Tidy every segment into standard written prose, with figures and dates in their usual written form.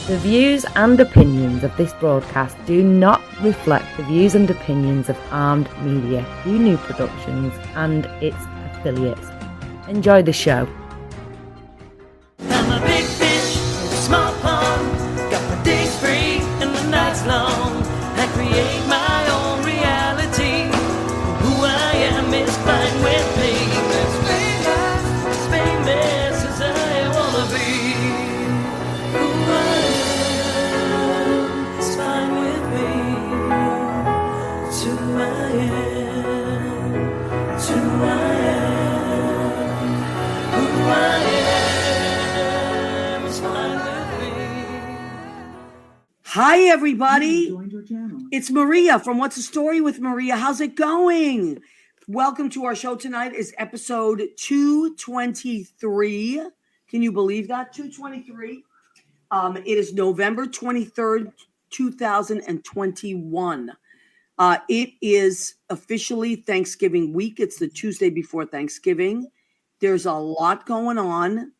The views and opinions of this broadcast do not reflect the views and opinions of Armed Media, New Productions, and its affiliates. Enjoy the show. I'm a big fish in a small pond. Got my days free and the nights long. I create my own reality. Who I am is fine with me. As famous as I wanna be. Who I am is fine with me. It's who I am. It's who I am. Who I am is fine with me. Hi, everybody. It's Maria from What's the Story with Maria. How's it going? Welcome to our show tonight. Is episode 223. Can you believe that? 223. It is November 23rd, 2021. It is officially Thanksgiving week. It's the Tuesday before Thanksgiving. There's a lot going on.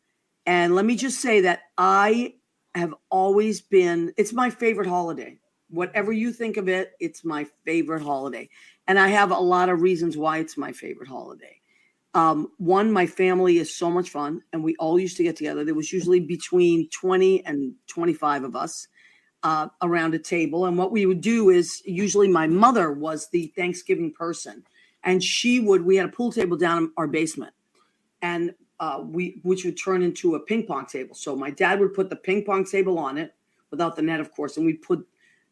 And let me just say that I have always been, it's my favorite holiday. Whatever you think of it, it's my favorite holiday. And I have a lot of reasons why it's my favorite holiday. One, my family is so much fun, and we all used to get together. There was usually between 20 and 25 of us around a table. And what we would do is, usually my mother was the Thanksgiving person. And we had a pool table down in our basement. And which would turn into a ping pong table. So my dad would put the ping pong table on it, without the net, of course, and we'd put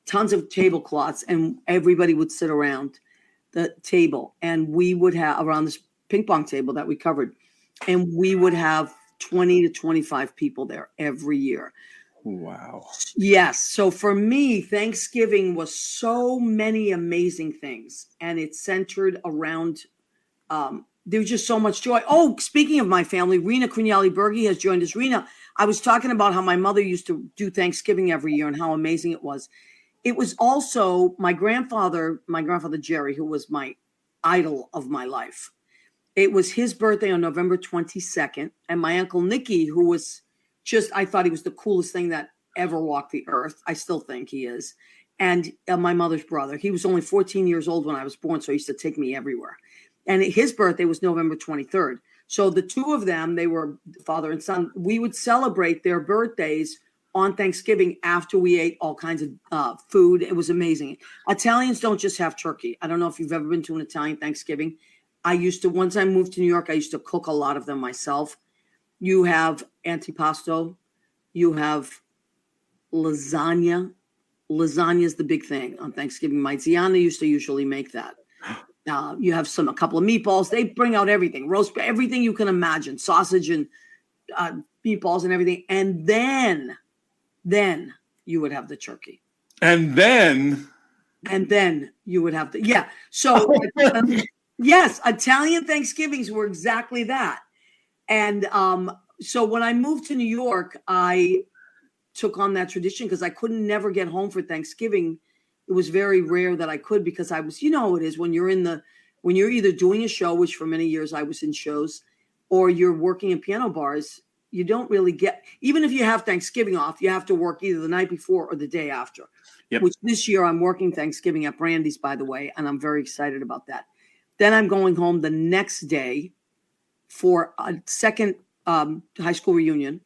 tons of tablecloths, and everybody would sit around the table, and we would have around this ping pong table that we covered, and we would have 20 to 25 people there every year. Wow. Yes. So for me, Thanksgiving was so many amazing things, and it centered around there was just so much joy. Oh, speaking of my family, Rena Crignali-Bergi has joined us. Rena, I was talking about how my mother used to do Thanksgiving every year and how amazing it was. It was also my grandfather Jerry, who was my idol of my life. It was his birthday on November 22nd. And my Uncle Nicky, who was I thought he was the coolest thing that ever walked the earth. I still think he is. And my mother's brother. He was only 14 years old when I was born, so he used to take me everywhere. And his birthday was November 23rd. So the two of them, they were father and son. We would celebrate their birthdays on Thanksgiving after we ate all kinds of food. It was amazing. Italians don't just have turkey. I don't know if you've ever been to an Italian Thanksgiving. Once I moved to New York, I used to cook a lot of them myself. You have antipasto. You have lasagna. Lasagna is the big thing on Thanksgiving. My Ziana used to usually make that. You have a couple of meatballs. They bring out everything, everything you can imagine, sausage and meatballs and everything. And then you would have the turkey. And then you would have So yes, Italian Thanksgivings were exactly that. And so when I moved to New York, I took on that tradition because I couldn't never get home for Thanksgiving. It was very rare that I could because I was, how it is when you're when you're either doing a show, which for many years I was in shows, or you're working in piano bars, you don't really get, even if you have Thanksgiving off, you have to work either the night before or the day after. Yep. Which this year I'm working Thanksgiving at Brandy's, by the way, and I'm very excited about that. Then I'm going home the next day for a second high school reunion.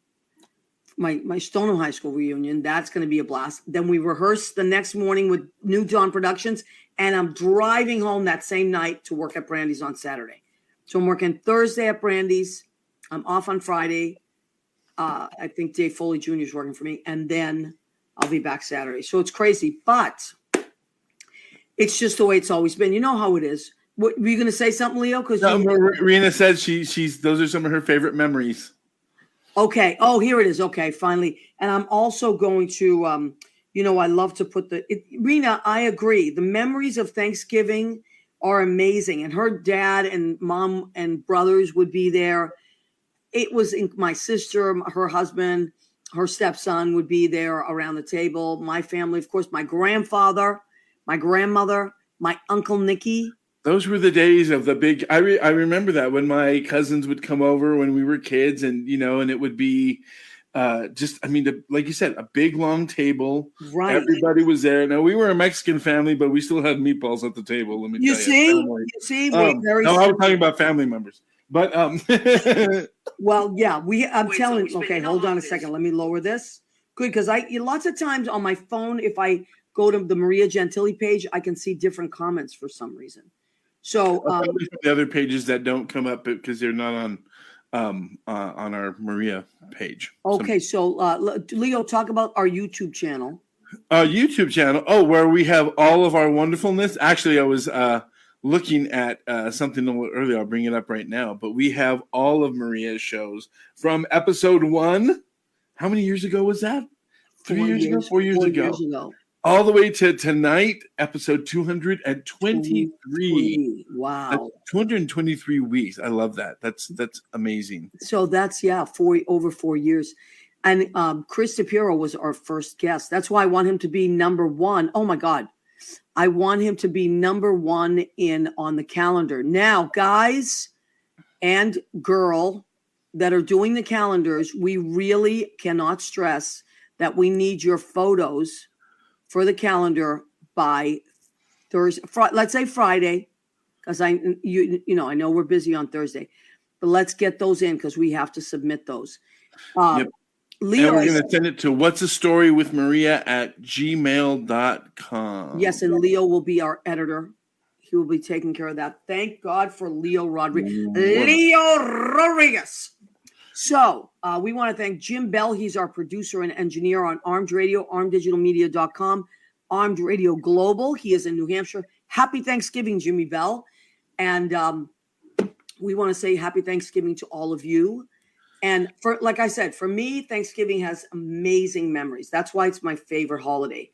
My Stoneham High School reunion. That's going to be a blast. Then we rehearse the next morning with New Dawn Productions, and I'm driving home that same night to work at Brandy's on Saturday. So I'm working Thursday at Brandy's. I'm off on Friday. I think Dave Foley Jr. is working for me, and then I'll be back Saturday. So it's crazy, but it's just the way it's always been. You know how it is. What, were you going to say something, Leo? Because Rena said she's those are some of her favorite memories. Okay. Oh, here it is. Okay, finally. And I'm also going to, I love to put Rena, I agree. The memories of Thanksgiving are amazing. And her dad and mom and brothers would be there. It was my sister, her husband, her stepson would be there around the table. My family, of course, my grandfather, my grandmother, my Uncle Nicky. Those were the days of the big. I remember that when my cousins would come over when we were kids, and and it would be Just, I mean, like you said, a big long table. Right. Everybody was there. Now we were a Mexican family, but we still had meatballs at the table. Let me You tell see? you. You see? We're very No, I was simple. talking about family members. But Well, yeah, I'm Wait, so telling. we spent Okay, in hold on a office. second. Let me lower this. Good, because lots of times on my phone, if I go to the Maria Gentili page, I can see different comments for some reason. So the other pages that don't come up because they're not on our Maria page. okay, so Leo, talk about our YouTube channel. YouTube channel. Oh, where we have all of our wonderfulness. Actually, I was looking at something a little earlier. I'll bring it up right now. But we have all of Maria's shows from episode 1. How many years ago was that? 4 years ago? 4 years ago. All the way to tonight, episode 223. Wow. That's 223 weeks. I love that. That's amazing. So that's over 4 years. And Chris DePiero was our first guest. That's why I want him to be number 1. Oh my God. I want him to be number 1 on the calendar. Now, guys and girl that are doing the calendars, we really cannot stress that we need your photos for the calendar by Thursday. Let's say Friday, because I know we're busy on Thursday, but let's get those in because we have to submit those. Yep. Leo, and we're going to send it to what'sastoryWithMaria@gmail.com. Yes, and Leo will be our editor. He will be taking care of that. Thank God for Leo Rodriguez. Leo Rodriguez. So we want to thank Jim Bell. He's our producer and engineer on Armed Radio, armeddigitalmedia.com, Armed Radio Global. He is in New Hampshire. Happy Thanksgiving, Jimmy Bell. And we want to say happy Thanksgiving to all of you. And like I said, for me, Thanksgiving has amazing memories. That's why it's my favorite holiday.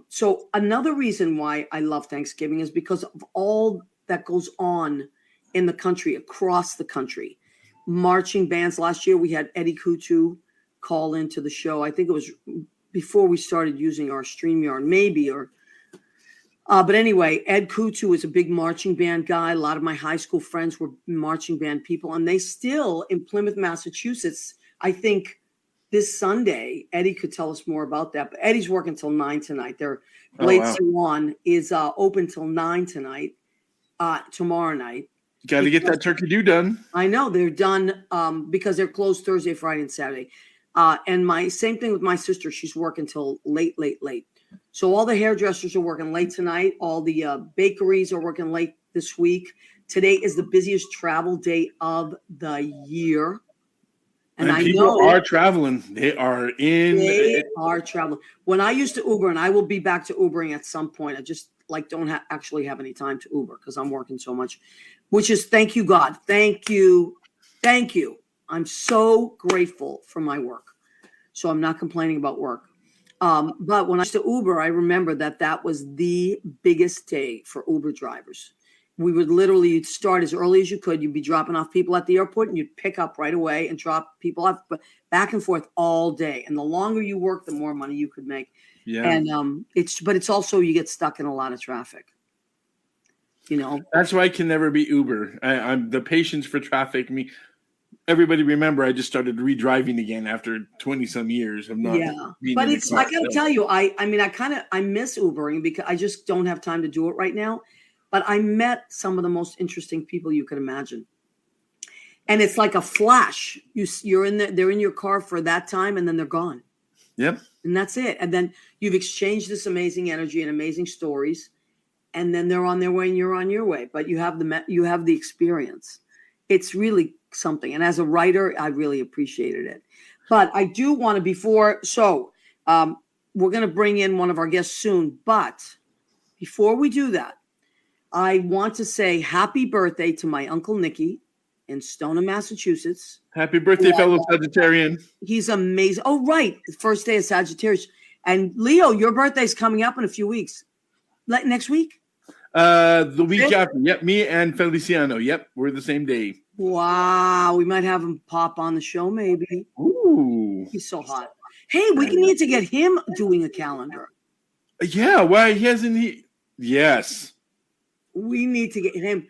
So another reason why I love Thanksgiving is because of all that goes on in the country, across the country. Marching bands. Last year, we had Eddie Kutu call into the show. I think it was before we started using our StreamYard, but anyway, Ed Kutu is a big marching band guy. A lot of my high school friends were marching band people, and they still in Plymouth, Massachusetts. I think this Sunday, Eddie could tell us more about that. But Eddie's working till 9 tonight. Their Blade Swan is open till 9 tonight. Tomorrow night. Got to get that turkey do done. I know they're done because they're closed Thursday, Friday, and Saturday. And same thing with my sister. She's working till late. So all the hairdressers are working late tonight. All the bakeries are working late this week. Today is the busiest travel day of the year. And I people know are traveling. They are traveling. When I used to Uber, and I will be back to Ubering at some point. I just don't actually have any time to Uber because I'm working so much, which is thank you, God. Thank you. Thank you. I'm so grateful for my work. So I'm not complaining about work. But when I used to Uber, I remember that was the biggest day for Uber drivers. We would you'd start as early as you could. You'd be dropping off people at the airport and you'd pick up right away and drop people off, but back and forth all day. And the longer you work, the more money you could make. Yeah. And it's also, you get stuck in a lot of traffic. That's why I can never be Uber. I'm the patience for traffic. Everybody remember, I just started redriving again after 20 some years of not. Yeah, but I got to tell you, I miss Ubering because I just don't have time to do it right now. But I met some of the most interesting people you could imagine, and it's like a flash. They're in your car for that time, and then they're gone. Yep, and that's it. And then you've exchanged this amazing energy and amazing stories, and then they're on their way, and you're on your way. But you have the experience. It's really something. And as a writer, I really appreciated it. But I do want to we're going to bring in one of our guests soon. But before we do that, I want to say happy birthday to my Uncle Nicky in Stoneham, Massachusetts. Happy birthday, fellow Sagittarian. He's amazing. Oh, right. The first day of Sagittarius. And Leo, your birthday's coming up in a few weeks. Next week? The week after. Yep, me and Feliciano. Yep, we're the same day. Wow. We might have him pop on the show, maybe. Ooh. He's so hot. Hey, we need to get him doing a calendar. Yeah, why hasn't he? Yes. We need to get him.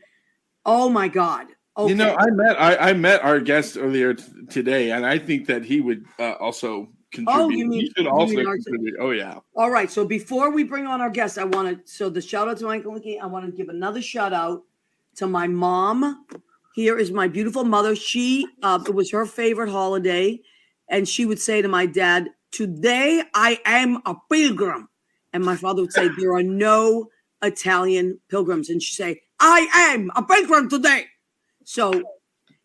Oh, my God. Okay. You know, I met our guest earlier today, and I think that he would also contribute. Oh, you mean he should also our- contribute. Oh yeah. All right. So before we bring on our guest, so the shout out to Michael Licky, I want to give another shout out to my mom. Here is my beautiful mother. She, it was her favorite holiday. And she would say to my dad, "Today I am a pilgrim." And my father would say, "There are no Italian pilgrims." And she'd say, "I am a pilgrim today." So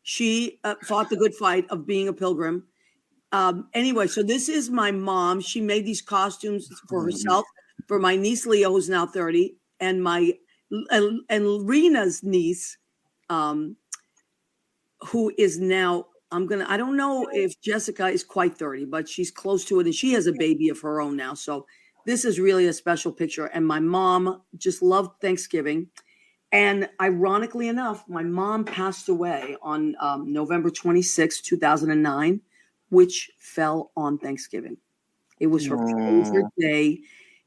she fought the good fight of being a pilgrim. Anyway, so this is my mom. She made these costumes for herself, for my niece Leo, who's now 30, and Rena's niece, who is now, I don't know if Jessica is quite 30, but she's close to it, and she has a baby of her own now. So this is really a special picture. And my mom just loved Thanksgiving. And ironically enough, my mom passed away on November 26, 2009, which fell on Thanksgiving. It was her favorite day.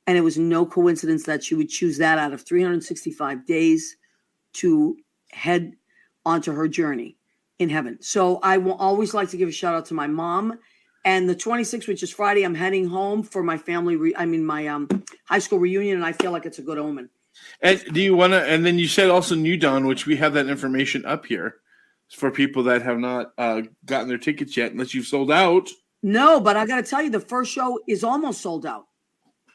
And it was no coincidence that she would choose that out of 365 days to head onto her journey in heaven. So I will always like to give a shout out to my mom. And the 26th, which is Friday, I'm heading home for my my high school reunion, and I feel like it's a good omen. And do you want to? And then you said also New Dawn, which we have that information up here for people that have not gotten their tickets yet, unless you've sold out. No, but I got to tell you, the first show is almost sold out.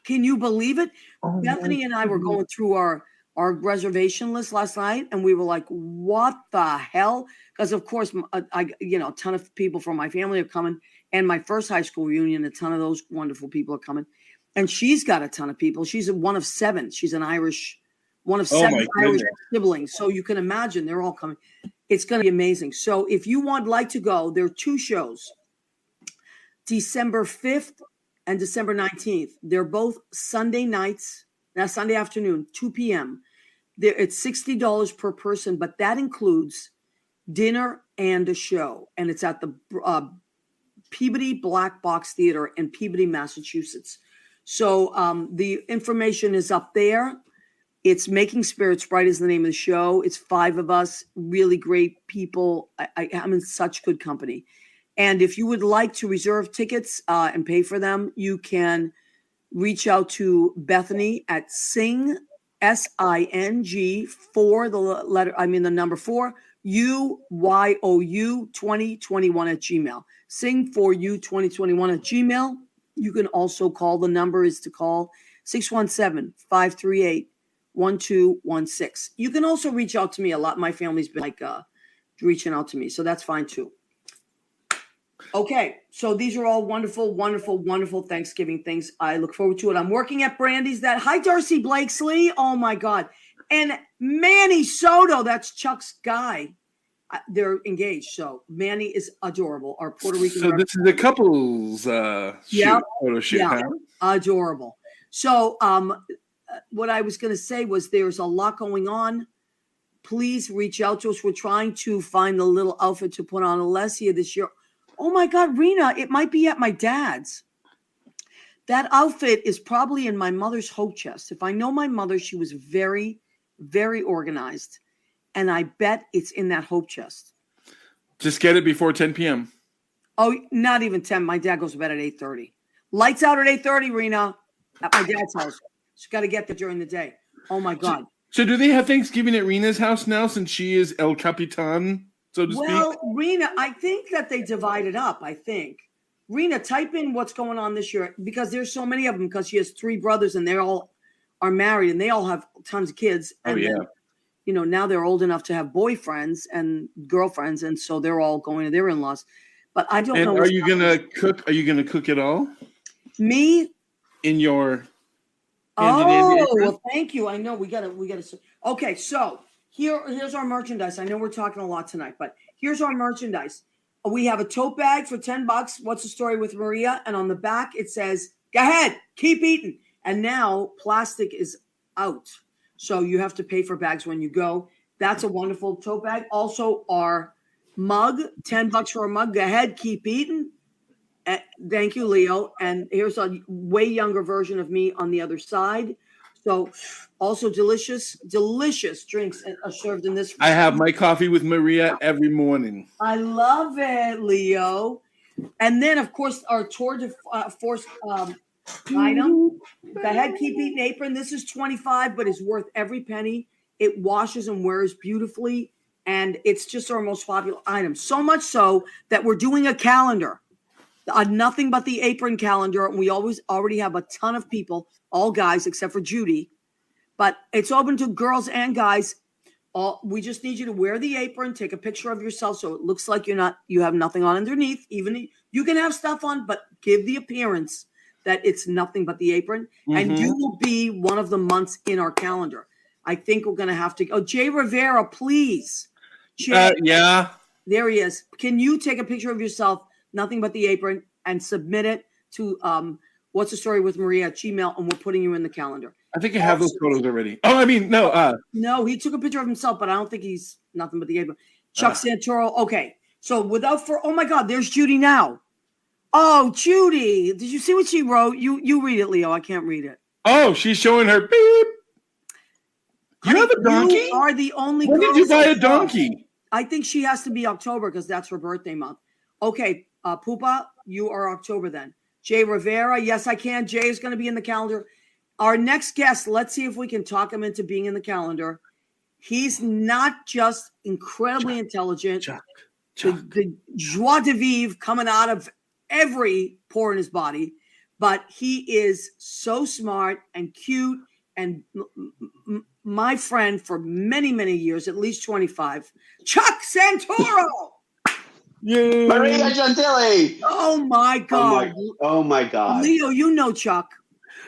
Can you believe it? Oh, Bethany and I were going through our reservation list last night, and we were like, "What the hell?" Because of course, a ton of people from my family are coming, and my first high school reunion, a ton of those wonderful people are coming. And she's got a ton of people. She's one of 7. She's one of 7 Irish siblings. So you can imagine they're all coming. It's going to be amazing. So if you would like to go, there are 2 shows, December 5th and December 19th. They're both Sunday nights. Now Sunday afternoon, 2 p.m. It's $60 per person, but that includes dinner and a show. And it's at the Peabody Black Box Theater in Peabody, Massachusetts. So the information is up there. It's Making Spirits Bright is the name of the show. It's 5 of us, really great people. I'm in such good company. And if you would like to reserve tickets and pay for them, you can reach out to Bethany at Sing, SING, the number 4, UYOU 2021 at Gmail. Sing for you 2021 at Gmail. You can also call, the number is to call 617-538-1216. You can also reach out to me a lot. My family's been reaching out to me, so that's fine too. Okay, so these are all wonderful, wonderful, wonderful Thanksgiving things. I look forward to it. I'm working at Brandy's. Hi, Darcy Blakesley. Oh my God. And Manny Soto, that's Chuck's guy. They're engaged. So Manny is adorable. Our Puerto Rican. So this is a couple's photo shoot. Yeah, huh? adorable. So what I was going to say was there's a lot going on. Please reach out to us. We're trying to find the little outfit to put on Alessia this year. Oh my God, Rena, it might be at my dad's. That outfit is probably in my mother's hope chest. If I know my mother, she was very, very organized. And I bet it's in that hope chest. Just get it before 10 p.m. Oh, not even 10. My dad goes to bed at 8:30. Lights out at 8:30, Rena, at my dad's house. She's got to get there during the day. Oh my God. So do they have Thanksgiving at Rena's house now, since she is El Capitan, so to speak? Well, Rena, I think that they divided up, I think. Rena, type in what's going on this year, because there's so many of them, because she has 3 brothers and they all are married and they all have tons of kids. And yeah. Then, now they're old enough to have boyfriends and girlfriends, and so they're all going to their in-laws. But I don't know. Are you gonna cook? Are you gonna cook it all? Me? In your. Well, thank you. I know we gotta. Okay, so here's our merchandise. I know we're talking a lot tonight, but here's our merchandise. We have a tote bag for $10. What's the story with Maria? And on the back it says, "Go ahead, keep eating." And now plastic is out. So you have to pay for bags when you go. That's a wonderful tote bag. Also, our mug, $10 for a mug. Go ahead, keep eating. Thank you, Leo. And here's a way younger version of me on the other side. So, also delicious drinks are served in this. I have my coffee with Maria every morning. I love it, Leo. And then, of course, our tour de force item. Go ahead, keep eating apron. This is $25, but it's worth every penny. It washes and wears beautifully, and it's just our most popular item. So much so that we're doing a calendar, a nothing but the apron calendar, and we already have a ton of people, all guys except for Judy, but it's open to girls and guys. We just need you to wear the apron, take a picture of yourself so it looks like you have nothing on underneath. Even you can have stuff on, but give the appearance that it's nothing but the apron. And you will be one of the months in our calendar. I think we're going to have to go. Jay Rivera, please. Jay, Yeah. there he is. Can you take a picture of yourself, nothing but the apron, and submit it to What's the Story with Maria at Gmail, and we're putting you in the calendar. I think I have those photos already. Oh, I mean, no. No, he took a picture of himself, but I don't think he's nothing but the apron. Chuck Santoro. Okay. So oh my God, there's Judy now. Oh, Judy. Did you see what she wrote? You read it, Leo. I can't read it. Oh, she's showing her beep. You have a donkey? You are the only When girl did you buy a so far. donkey? I think she has to be October because that's her birthday month. Okay, Pupa, you are October then. Jay Rivera. Yes, I can. Jay is going to be in the calendar. Our next guest, let's see if we can talk him into being in the calendar. He's not just incredibly intelligent, the joie de vivre coming out of every pore in his body, but he is so smart and cute and my friend for many, many years, at least 25, Chuck Santoro. Yay. Maria Gentili. Oh my God. Oh my God. Leo, you know Chuck.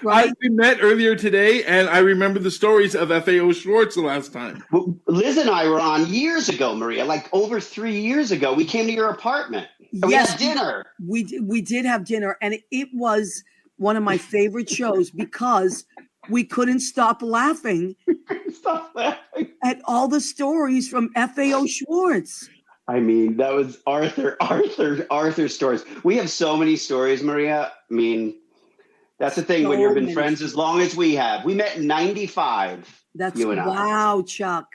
Right. We met earlier today, and I remember the stories of FAO Schwartz the last time. Well, Liz and I were on years ago, Maria, like over 3 years ago. We came to your apartment. And we had dinner. We did have dinner, and it was one of my favorite shows because we couldn't stop laughing. At all the stories from FAO Schwartz. I mean, that was Arthur stories. We have so many stories, Maria. I mean, that's the thing when you've been friends as long as we have. We met in 95. You and I. Wow, Chuck.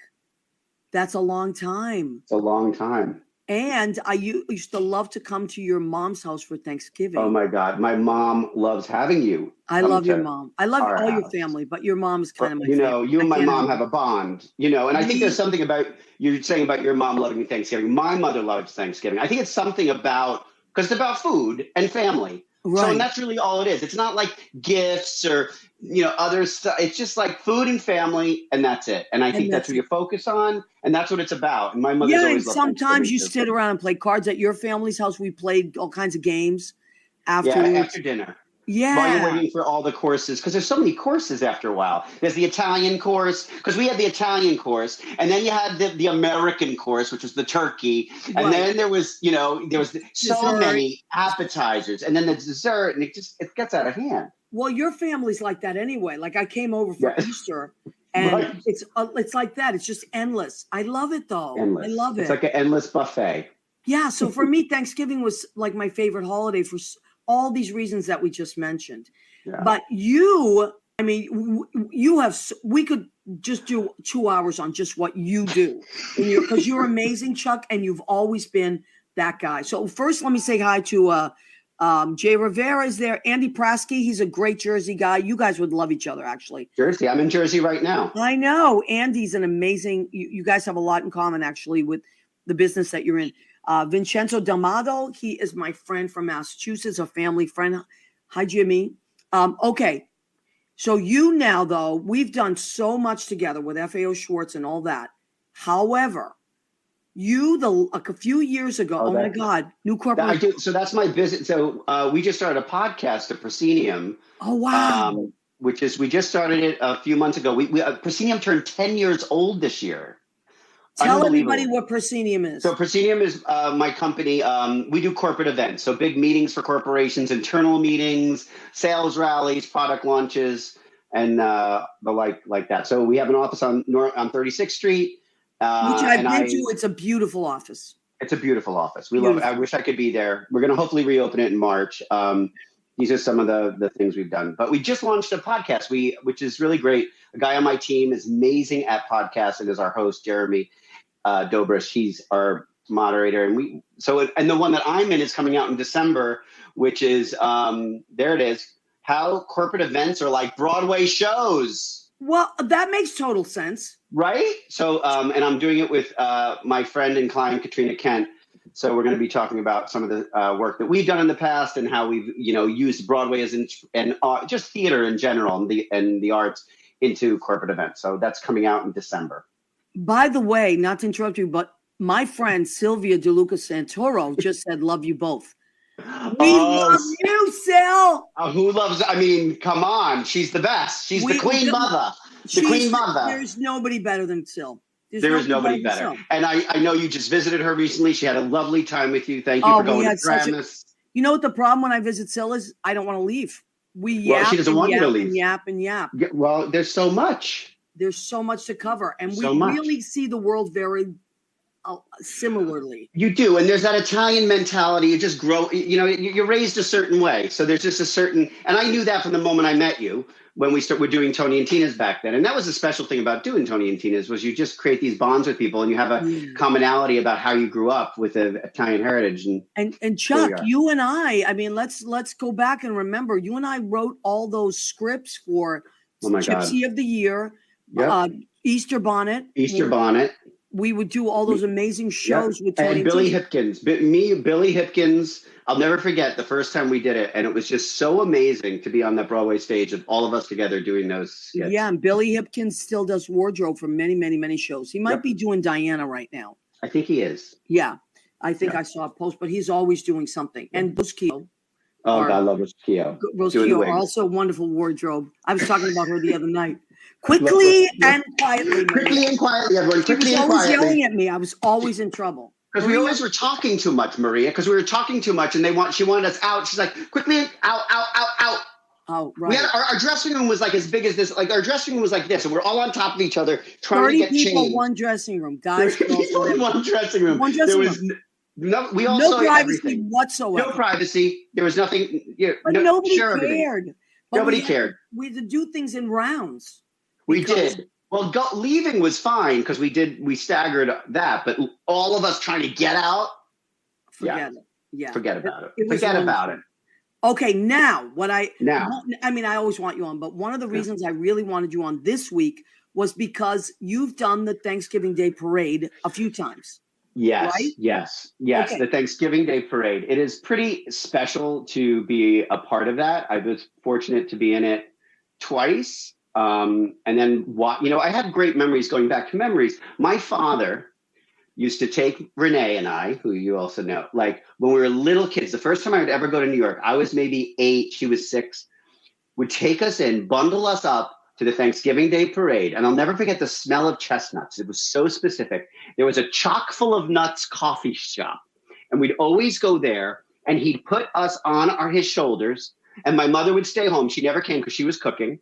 That's a long time. It's a long time. And I used to love to come to your mom's house for Thanksgiving. Oh my God. My mom loves having you. I love your mom. I love all your family, but your mom's kind of my favorite. You and my mom have a bond, and I think there's something about you're saying about your mom loving Thanksgiving. My mother loves Thanksgiving. I think it's something because it's about food and family. Right. So, and that's really all it is. It's not like gifts or, other stuff. It's just like food and family, and that's it. And I think that's what you focus on, and that's what it's about. And my mother's always loved sometimes you sit around and play cards at your family's house. We played all kinds of games after dinner. Yeah. While you're waiting for all the courses, because there's so many courses after a while. There's the Italian course, because we had the Italian course, and then you had the American course, which was the turkey, and then there was, so many appetizers, and then the dessert, and it gets out of hand. Well, your family's like that anyway. Like I came over for Easter, and it's like that. It's just endless. I love it though. Endless. I love it. It's like an endless buffet. Yeah. So for me, Thanksgiving was like my favorite holiday for all these reasons that we just mentioned. Yeah. But we could just do 2 hours on just what you do because you're amazing, Chuck, and you've always been that guy. So first, let me say hi to Jay Rivera is there. Andy Prasky, he's a great Jersey guy. You guys would love each other, actually. Jersey, I'm in Jersey right now. I know. Andy's an amazing, you guys have a lot in common, actually, with the business that you're in. Vincenzo D'Amato, he is my friend from Massachusetts, a family friend. Hi, Jimmy. Okay. So now, though, we've done so much together with FAO Schwartz and all that. However, a few years ago, oh my God, new corporation. So that's my business. So we just started a podcast at Proscenium. Oh, wow. We just started it a few months ago. Proscenium turned 10 years old this year. Tell everybody what Proscenium is. So Proscenium is my company. We do corporate events. So big meetings for corporations, internal meetings, sales rallies, product launches, and the like that. So we have an office on 36th Street. Which I've been to. It's a beautiful office. It's a beautiful office. We love it. I wish I could be there. We're going to hopefully reopen it in March. these are some of the things we've done. But we just launched a podcast, which is really great. A guy on my team is amazing at podcasts and is our host, Jeremy Dobris. He's our moderator. And the one that I'm in is coming out in December, which is, there it is, how corporate events are like Broadway shows. Well, that makes total sense. Right? So, and I'm doing it with my friend and client, Katrina Kent. So we're going to be talking about some of the work that we've done in the past and how we've, used Broadway and just theater in general and the arts into corporate events. So that's coming out in December. By the way, not to interrupt you, but my friend Sylvia DeLuca Santoro just said, "Love you both." We love you, Sil. Who loves? I mean, come on, she's the best. She's the queen mother. The queen mother. There's nobody better than Sil. There is nobody better. And I know you just visited her recently. She had a lovely time with you. Thank you for going to Grammys. You know what the problem when I visit Sil is? I don't want to leave. We yap she doesn't want you to leave. And yap and yap. Yeah, well, there's so much. There's so much to cover. And we really see the world very similarly. You do. And there's that Italian mentality. You just grow, you're raised a certain way. So there's just a certain, and I knew that from the moment I met you. When we're doing Tony and Tina's back then. And that was the special thing about doing Tony and Tina's was you just create these bonds with people and you have a commonality about how you grew up with the Italian heritage. And Chuck, you and I mean, let's go back and remember, you and I wrote all those scripts for Gypsy of the Year, Easter Bonnet. We would do all those amazing shows with Tony and Billy Hipkins. Billy Hipkins. I'll never forget the first time we did it, and it was just so amazing to be on that Broadway stage of all of us together doing those skits. Yeah, and Billy Hipkins still does wardrobe for many, many, many shows. He might be doing Diana right now. I think he is. Yeah, I think I saw a post, but he's always doing something. And Rose Keough. Oh, God, I love Rose Keough. Rose Keough, also wonderful wardrobe. I was talking about her the other night. Quickly and quietly. Quickly and quietly, everyone. Quickly and quietly. She was always yelling at me. I was always in trouble. Because we always were talking too much, Maria. Because we were talking too much, and she wanted us out. She's like, quickly, out. Oh, right. Our dressing room was like as big as this. Like our dressing room was like this, and we're all on top of each other trying to get 30 people, changed. one dressing room, guys. 30 people in one dressing room. We all saw privacy everything. whatsoever. No privacy. There was nothing. But nobody cared. Nobody cared. We had to do things in rounds. We did. Well, leaving was fine because we staggered that, but all of us trying to get out. Forget it. Yeah. Forget about it. Forget about it. Okay, now I always want you on, but one of the reasons I really wanted you on this week was because you've done the Thanksgiving Day Parade a few times. Yes, right? yes. Okay. The Thanksgiving Day Parade. It is pretty special to be a part of that. I was fortunate to be in it twice. And then, I had great memories going back to memories. My father used to take Renee and I, who you also know, like when we were little kids, the first time I would ever go to New York, I was maybe 8, she was 6, would take us in, bundle us up to the Thanksgiving Day Parade. And I'll never forget the smell of chestnuts. It was so specific. There was a chock full of nuts coffee shop, and we'd always go there, and he'd put us on his shoulders, and my mother would stay home. She never came because she was cooking.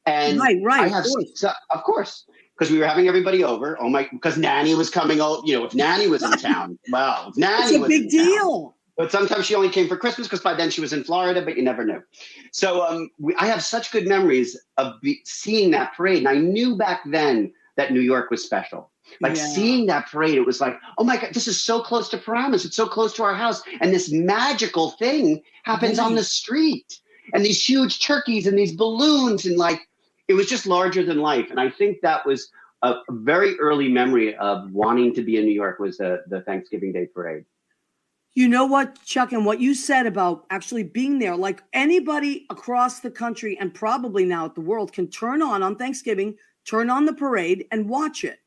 And right, of course, because we were having everybody over. Because Nanny was coming out. If Nanny was in town, well, if Nanny was in town. It's a big deal. But sometimes she only came for Christmas because by then she was in Florida, but you never knew. So I have such good memories of seeing that parade. And I knew back then that New York was special. Seeing that parade, it was like, oh my God, this is so close to Paramus. It's so close to our house. And this magical thing happens on the street. And these huge turkeys and these balloons and it was just larger than life. And I think that was a very early memory of wanting to be in New York was the Thanksgiving Day Parade. You know what, Chuck, and what you said about actually being there, like anybody across the country and probably now at the world can turn on Thanksgiving, turn on the parade and watch it.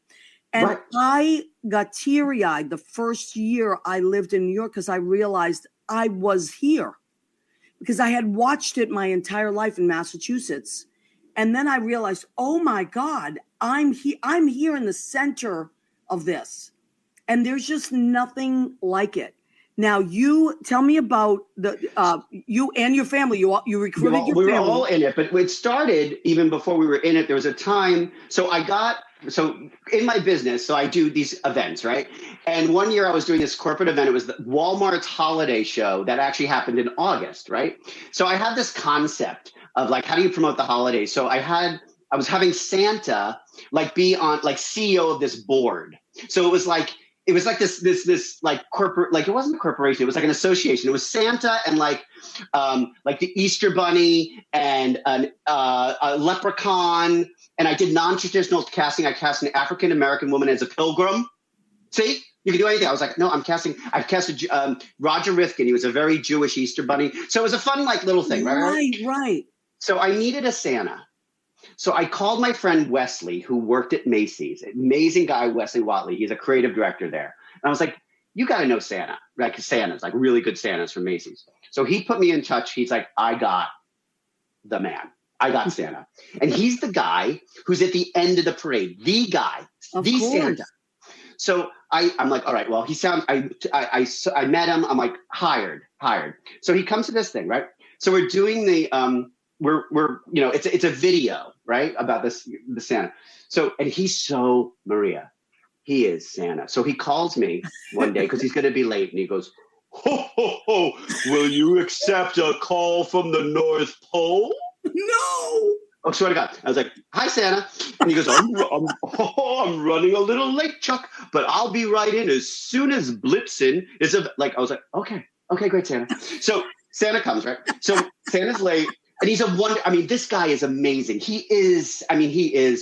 And I got teary-eyed the first year I lived in New York because I realized I was here because I had watched it my entire life in Massachusetts. And then I realized, oh my God, I'm here in the center of this. And there's just nothing like it. Now, you tell me about you and your family. You recruited your family. We were all in it, but it started even before we were in it. There was a time. So I got so in my business, so I do these events, right? And one year I was doing this corporate event. It was the Walmart's holiday show that actually happened in August, right? So I had this concept of like, how do you promote the holidays? So I was having Santa like be on like CEO of this board. So it was like this like corporate, like it wasn't a corporation. It was like an association. It was Santa and like the Easter Bunny and a leprechaun. And I did non-traditional casting. I cast an African-American woman as a pilgrim. See, you can do anything. I was like, no, I casted Roger Rifkin. He was a very Jewish Easter Bunny. So it was a fun like little thing, right? Right. So I needed a Santa. So I called my friend Wesley, who worked at Macy's. Amazing guy, Wesley Watley. He's a creative director there. And I was like, you got to know Santa. Like Santa's, like really good Santas from Macy's. So he put me in touch. He's like, I got the man. I got Santa. And he's the guy who's at the end of the parade. The guy. Of the course. Santa. So I'm like, all right, well, I met him. I'm like, hired. So he comes to this thing, right? So we're doing the it's a video, right, about the Santa. So, and he's so Maria, he is Santa. So he calls me one day because he's going to be late, and he goes, ho, ho, ho, will you accept a call from the North Pole? No. Oh, swear to God. I was like, hi, Santa. And he goes, I'm running a little late, Chuck, but I'll be right in as soon as Blitzen is I was like, okay, great, Santa. So Santa comes, right? So Santa's late. And he's a wonder. I mean, this guy is amazing. He is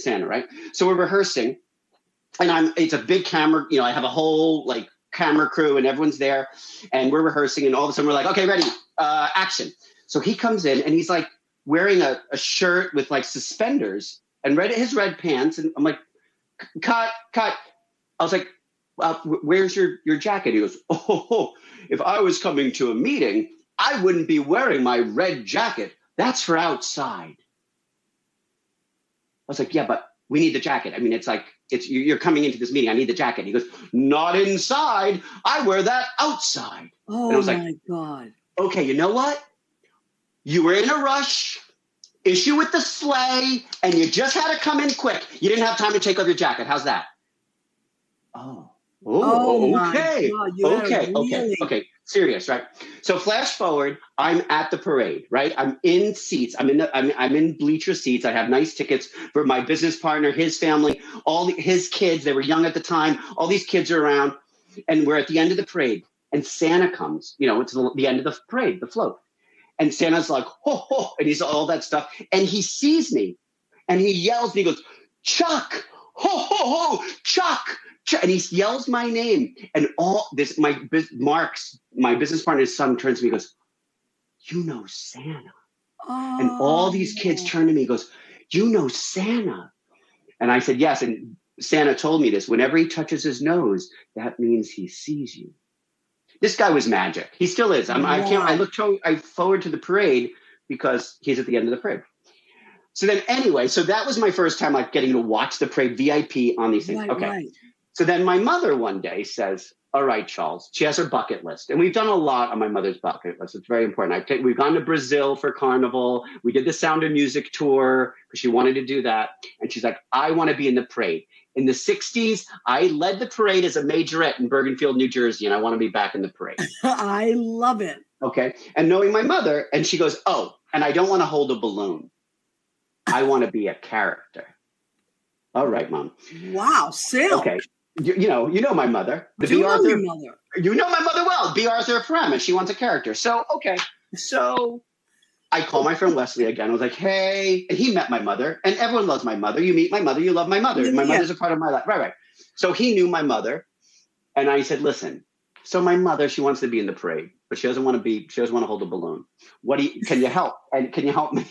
Santa, right? So we're rehearsing, and it's a big camera. You know, I have a whole like camera crew, and everyone's there, and we're rehearsing, and all of a sudden we're like, okay, ready, action. So he comes in, and he's like wearing a shirt with like suspenders and his red pants, and I'm like, cut. I was like, where's your jacket? He goes, oh, if I was coming to a meeting, I wouldn't be wearing my red jacket. That's for outside. I was like, yeah, but we need the jacket. I mean, you're coming into this meeting. I need the jacket. He goes, not inside. I wear that outside. Oh, and I was my God. Okay, you know what? You were in a rush, issue with the sleigh, and you just had to come in quick. You didn't have time to take off your jacket. How's that? Oh, okay. Okay. Serious, right? So flash forward, I'm at the parade, right? I'm in seats. I'm in bleacher seats. I have nice tickets for my business partner, his family, his kids. They were young at the time. All these kids are around, and we're at the end of the parade. And Santa comes. You know, it's the end of the parade, the float. And Santa's like, ho, ho, and he's all that stuff. And he sees me, and he yells, and he goes, Chuck, ho, ho, ho, Chuck. And he yells my name, and all this, my business partner's son turns to me and goes, you know Santa. Oh. And all these kids turn to me and goes, you know Santa. And I said, yes. And Santa told me this. Whenever he touches his nose, that means he sees you. This guy was magic. He still is. I forward to the parade because he's at the end of the parade. So then anyway, so that was my first time like getting to watch the parade VIP on these things. Right, okay. Right. So then my mother one day says, all right, Charles, she has her bucket list. And we've done a lot on my mother's bucket list. It's very important. We've gone to Brazil for Carnival. We did the Sound of Music tour because she wanted to do that. And she's like, I want to be in the parade. In the 60s, I led the parade as a majorette in Bergenfield, New Jersey, and I want to be back in the parade. I love it. Okay. And knowing my mother, and she goes, oh, and I don't want to hold a balloon. I want to be a character. All right, Mom. Wow, Sil. Okay. You know my mother. You know your mother. You know my mother well. B. Arthur Prem, and she wants a character. So, okay. So I call my friend Wesley again. I was like, hey. And he met my mother. And everyone loves my mother. You meet my mother, you love my mother. Yeah. My mother's a part of my life. Right. So he knew my mother. And I said, listen, so my mother, she wants to be in the parade, but she doesn't want to hold a balloon. Can you help? And can you help me?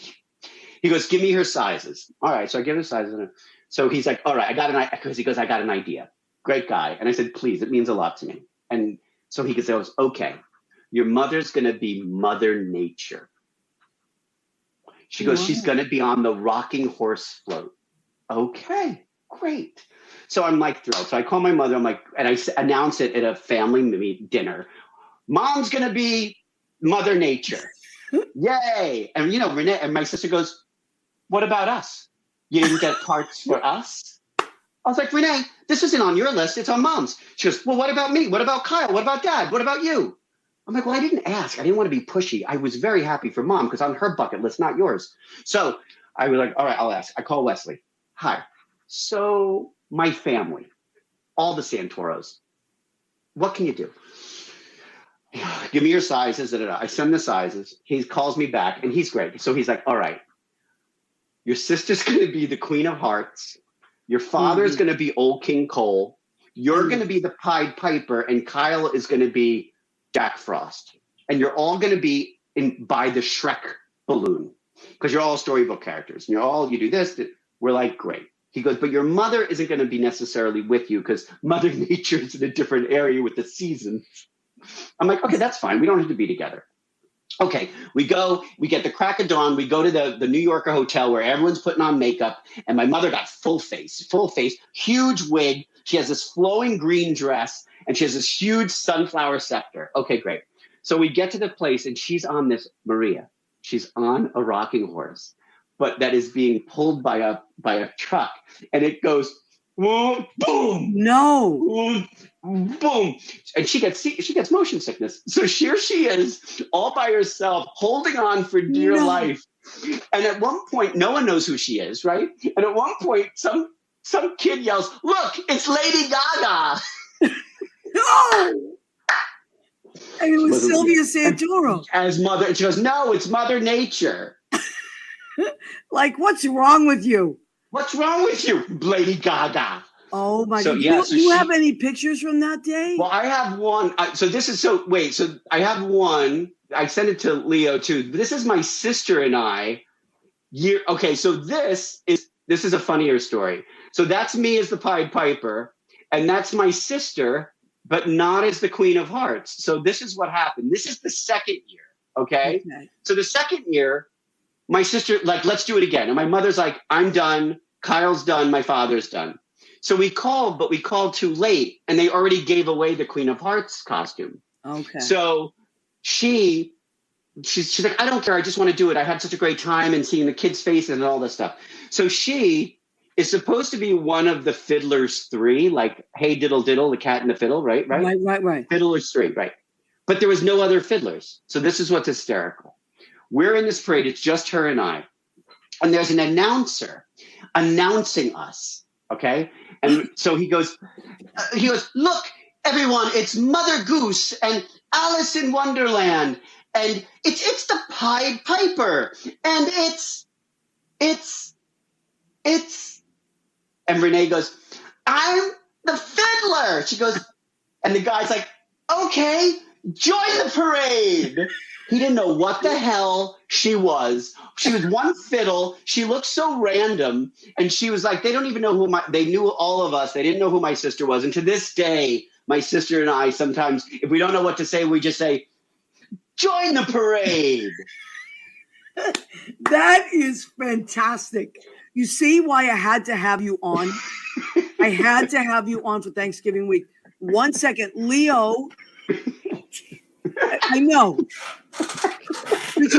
He goes, give me her sizes. All right. So I give her sizes. So he's like, all right, I got an idea. Great guy. And I said, please, it means a lot to me. And so he goes, okay, your mother's going to be Mother Nature. She goes, she's going to be on the rocking horse float. Okay, great. So I'm like thrilled. So I call my mother. I'm like, and I announce it at a family dinner. Mom's going to be Mother Nature. Yay. And, Renee and my sister goes, what about us? You didn't get parts for us? I was like, Renee, this isn't on your list. It's on Mom's. She goes, well, what about me? What about Kyle? What about Dad? What about you? I'm like, well, I didn't ask. I didn't want to be pushy. I was very happy for Mom because on her bucket list, not yours. So I was like, all right, I'll ask. I call Wesley. Hi. So my family, all the Santoros, what can you do? Give me your sizes. I send the sizes. He calls me back, and he's great. So he's like, all right, your sister's going to be the Queen of Hearts. Your father's going to be Old King Cole. You're going to be the Pied Piper, and Kyle is going to be Jack Frost. And you're all going to be by the Shrek balloon because you're all storybook characters. And you do this. We're like, great. He goes, but your mother isn't going to be necessarily with you because Mother Nature is in a different area with the seasons. I'm like, okay, that's fine. We don't have to be together. Okay, we get the crack of dawn. We go to the New Yorker hotel where everyone's putting on makeup. And my mother got full face, huge wig. She has this flowing green dress and she has this huge sunflower scepter. Okay, great. So we get to the place and she's on this Maria. She's on a rocking horse, but that is being pulled by a truck. And it goes, boom, boom. No. Boom, boom. And she gets motion sickness. So here she is all by herself, holding on for dear life. And at one point, no one knows who she is, right? And at one point, some kid yells, look, it's Lady Gaga. No. And it was Sylvia Santoro. As mother, she goes, no, it's Mother Nature. Like, what's wrong with you? What's wrong with you, Lady Gaga? Oh my God! Yeah, do you have any pictures from that day? Well, I have one. So I have one. I sent it to Leo too. This is my sister and I. Okay, so this is a funnier story. So that's me as the Pied Piper, and that's my sister, but not as the Queen of Hearts. So this is what happened. This is the second year. Okay. So the second year, my sister like, let's do it again, and my mother's like, I'm done. Kyle's done. My father's done. So we called, but we called too late, and they already gave away the Queen of Hearts costume. Okay. So she's like, I don't care. I just want to do it. I had such a great time and seeing the kids' faces and all this stuff. So she is supposed to be one of the Fiddlers 3, like Hey Diddle Diddle, the Cat and the Fiddle, right? Right. Fiddlers 3, right. But there was no other fiddlers. So this is what's hysterical. We're in this parade. It's just her and I. And there's an announcer announcing us. Okay. And so he goes, look, everyone, it's Mother Goose and Alice in Wonderland. And it's the Pied Piper. And it's, and Renee goes, I'm the fiddler. She goes, and the guy's like, okay, join the parade. He didn't know what the hell she was. She was one fiddle. She looked so random. And she was like, they don't even know they knew all of us. They didn't know who my sister was. And to this day, my sister and I, sometimes if we don't know what to say, we just say, join the parade. That is fantastic. You see why I had to have you on? I had to have you on for Thanksgiving week. 1 second. Leo. I know. You're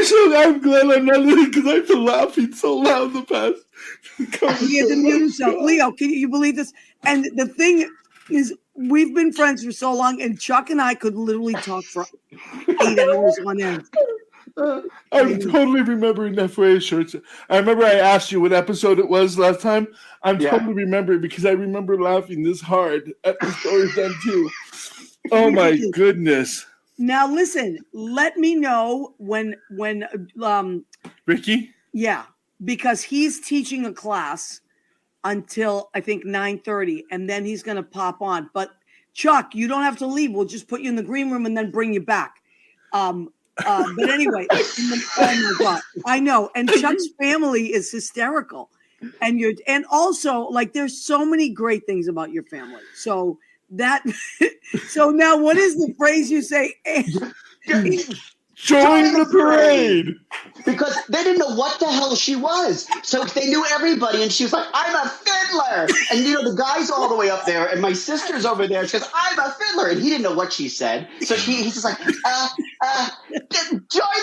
so I'm glad I'm not in because I've been laughing so loud in the past. He had to mute himself. Leo, can you believe this? And the thing is, we've been friends for so long, and Chuck and I could literally talk for 8 hours on end. I'm totally remembering that phrase, Shirts. I remember I asked you what episode it was last time. I'm totally remembering because I remember laughing this hard at the stories then too. Oh my goodness. Now listen, let me know when Ricky? Yeah, because he's teaching a class until I think 9:30, and then he's gonna pop on. But Chuck, you don't have to leave. We'll just put you in the green room and then bring you back. But anyway, oh my God, I know. And Chuck's family is hysterical. And also, like, there's so many great things about your family. So now what is the phrase you say? Join the parade. because they didn't know what the hell she was. So they knew everybody, and she was like, I'm a fiddler. And, you know, the guy's all the way up there, and my sister's over there. She goes, I'm a fiddler. And he didn't know what she said. So he's just like, join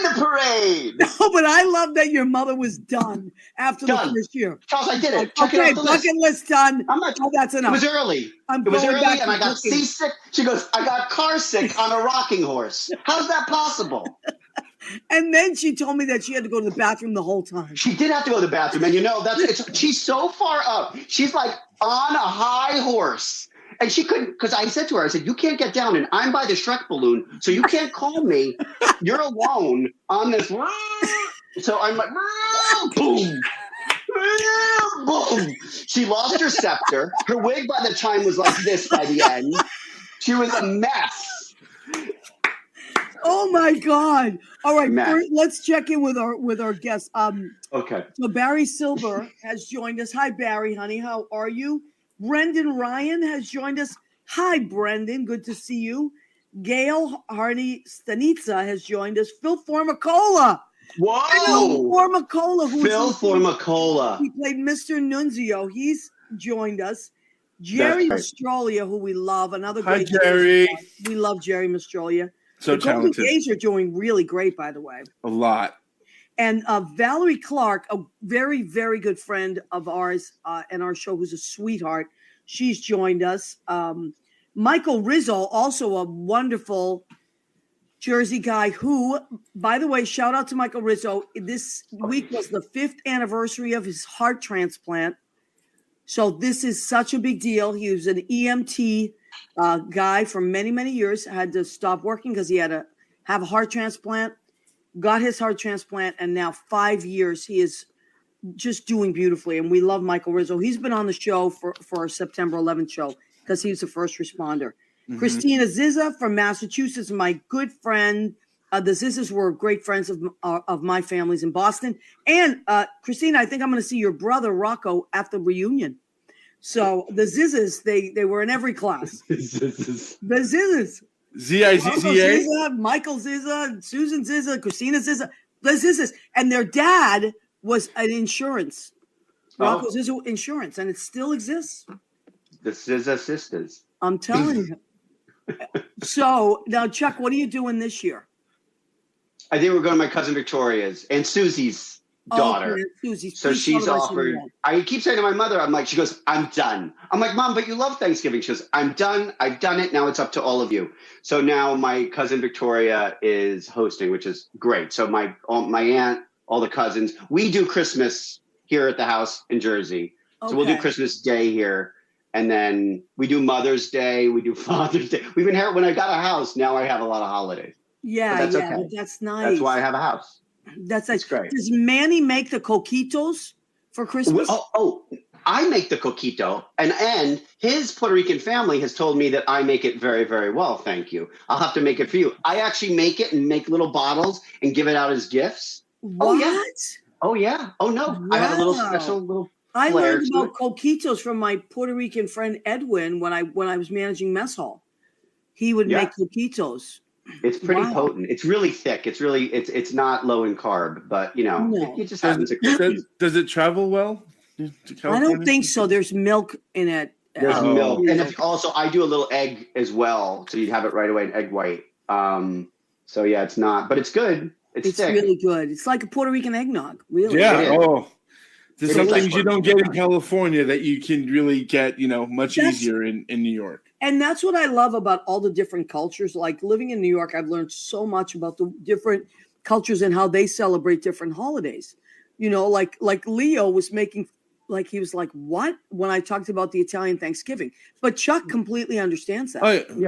the parade. No, but I love that your mother was done after the first year. Charles, I did it. Okay, bucket list done. That's enough. It was early. It was early, and I got seasick. She goes, I got car sick on a rocking horse. How's that possible? And then she told me that she had to go to the bathroom the whole time. She did have to go to the bathroom, and you know she's so far up. She's like on a high horse, and she couldn't. Because I said to her, I said, "You can't get down, and I'm by the Shrek balloon, so you can't call me. You're alone on this." So I'm like, boom. Boom. She lost her scepter. Her wig by the time was like this by the end. She was a mess. Oh my God! All right, first, let's check in with our guests. Okay. So Barry Silver has joined us. Hi, Barry, honey. How are you? Brendan Ryan has joined us. Hi, Brendan. Good to see you. Gail Hardy Stanitza has joined us. Phil Formicola. Whoa! Phil Formicola. Phil Formicola. He played Mr. Nunzio. He's joined us. Jerry Mastrolia, who we love. Another great. Hi, Jerry. We love Jerry Mastrolia. So the Golden talented. Gays are doing really great, by the way. A lot. And Valerie Clark, a very, very good friend of ours and our show, who's a sweetheart. She's joined us. Michael Rizzo, also a wonderful Jersey guy who, by the way, shout out to Michael Rizzo. This week was the 5th anniversary of his heart transplant. So this is such a big deal. He was an EMT guy for many, many years, had to stop working because he had to have a heart transplant, got his heart transplant, and now 5 years he is just doing beautifully. And we love Michael Rizzo. He's been on the show for our September 11th show because he was a first responder. Mm-hmm. Christina Zizza from Massachusetts, my good friend. The Zizzas were great friends of my family's in Boston. And Christina, I think I'm going to see your brother Rocco at the reunion. So the Zizzas, they were in every class. The Zizzas. Zizza, Michael Zizza, Susan Zizza, Christina Zizza, the Zizzas. And their dad was an insurance. Rocco Zizza Insurance, and it still exists. The Zizza sisters. I'm telling you. So now, Chuck, what are you doing this year? I think we're going to my cousin Victoria's and Susie's daughter. So she's offered. I keep saying to my mother, I'm like, she goes, I'm done. I'm like, Mom, but you love Thanksgiving. She goes, I'm done. I've done it. Now it's up to all of you. So now my cousin Victoria is hosting, which is great. So my aunt, all the cousins, we do Christmas here at the house in Jersey. So we'll do Christmas Day here. And then we do Mother's Day. We do Father's Day. We've been here when I got a house. Now I have a lot of holidays. Yeah, okay. That's nice. That's why I have a house. That's nice. Great. Does Manny make the coquitos for Christmas? I make the coquito, and his Puerto Rican family has told me that I make it very, very well. Thank you. I'll have to make it for you. I actually make it and make little bottles and give it out as gifts. What? Oh yeah. Oh no. Wow. I have a little special little. I learned about coquitos from my Puerto Rican friend Edwin when I was managing mess hall. He would make coquitos. It's pretty potent. It's really thick. It's not low in carb, but you just have it. Does it travel well to California? I don't think so. There's milk in it. There's milk, and also I do a little egg as well, so you'd have it right away, an egg white. So yeah, it's not, but it's good. It's thick. Really good. It's like a Puerto Rican eggnog. Really. Yeah. There's some things you don't get in California that you can really get, much easier in New York. And that's what I love about all the different cultures. Like living in New York, I've learned so much about the different cultures and how they celebrate different holidays. Like Leo was making, he was like, what? When I talked about the Italian Thanksgiving. But Chuck completely understands that.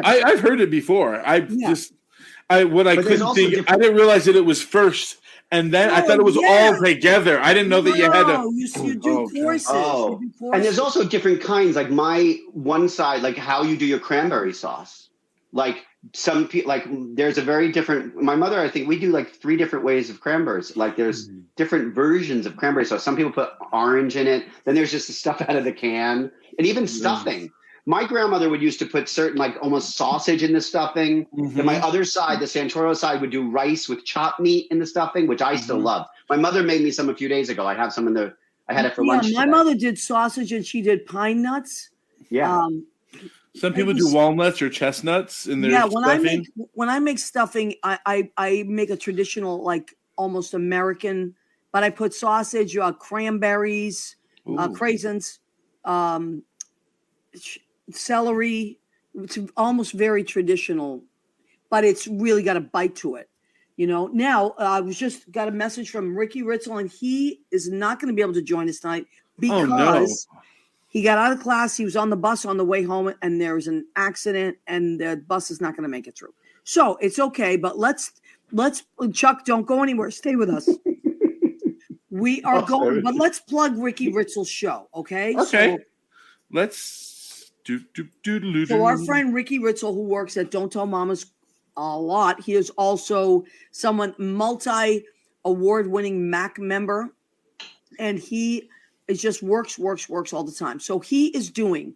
I've heard it before. I couldn't think, I didn't realize that it was first. And then I thought it was all together. I didn't know that you had to. You do courses. And there's also different kinds. Like my one side, like how you do your cranberry sauce. Like some people, there's a very different. My mother, I think we do 3 different ways of cranberries. Like there's different versions of cranberry sauce. Some people put orange in it. Then there's just the stuff out of the can, and even stuffing. My grandmother would used to put certain almost sausage in the stuffing. Mm-hmm. And my other side, the Santoro side, would do rice with chopped meat in the stuffing, which I still love. My mother made me some a few days ago. I have some I had it for lunch. My mother did sausage and she did pine nuts. Yeah. Some people do walnuts or chestnuts in their stuffing. When I make stuffing, I make a traditional, like almost American, but I put sausage, cranberries, craisins, celery. It's almost very traditional, but it's really got a bite to it. Now I was just got a message from Ricky Ritzel, and he is not going to be able to join us tonight because he got out of class. He was on the bus on the way home, and there was an accident, and the bus is not going to make it through. So it's okay, but let's Chuck, don't go anywhere. Stay with us. We are going, but let's plug Ricky Ritzel's show, okay? Okay. So, let's do. So our friend Ricky Ritzel, who works at Don't Tell Mamas a lot, he is also multi-award-winning MAC member, and he is just works all the time. So he is doing,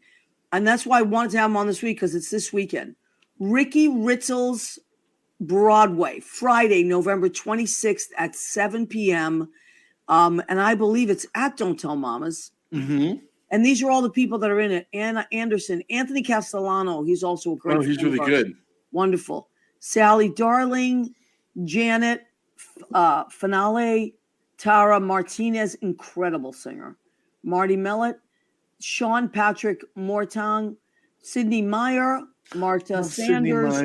and that's why I wanted to have him on this week because it's this weekend. Ricky Ritzel's Broadway, Friday, November 26th at 7 p.m. And I believe it's at Don't Tell Mamas. Mm-hmm. And these are all the people that are in it. Anna Anderson, Anthony Castellano. He's also a great. Oh, he's really good. Wonderful. Sally Darling, Janet, Finale, Tara Martinez, incredible singer. Marty Mellett, Sean Patrick Mortang, Sydney Meyer, Marta Sanders,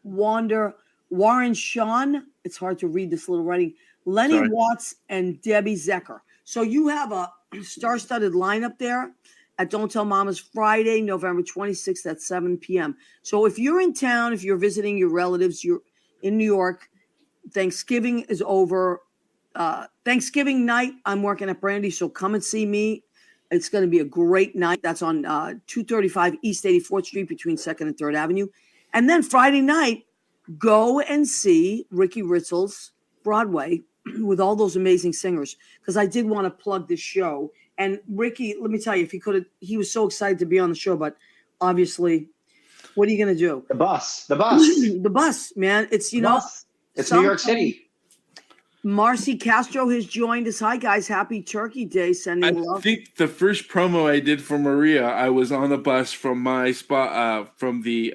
Warren Sean. It's hard to read this little writing. Lenny Watts and Debbie Zecker. So you have a star-studded lineup there at Don't Tell Mamas Friday, November 26th at 7 p.m. So if you're in town, if you're visiting your relatives, you're in New York, Thanksgiving is over. Thanksgiving night, I'm working at Brandy, so come and see me. It's going to be a great night. That's on 235 East 84th Street between 2nd and 3rd Avenue. And then Friday night, go and see Ricky Ritzel's Broadway with all those amazing singers, because I did want to plug this show. And Ricky, let me tell you, if he could have, he was so excited to be on the show, but obviously, what are you going to do? The bus, the bus, man. It's, it's New York City. Marcy Castro has joined us. Hi, guys. Happy Turkey Day. Sending love. I think the first promo I did for Maria, I was on a bus from my spot, from the,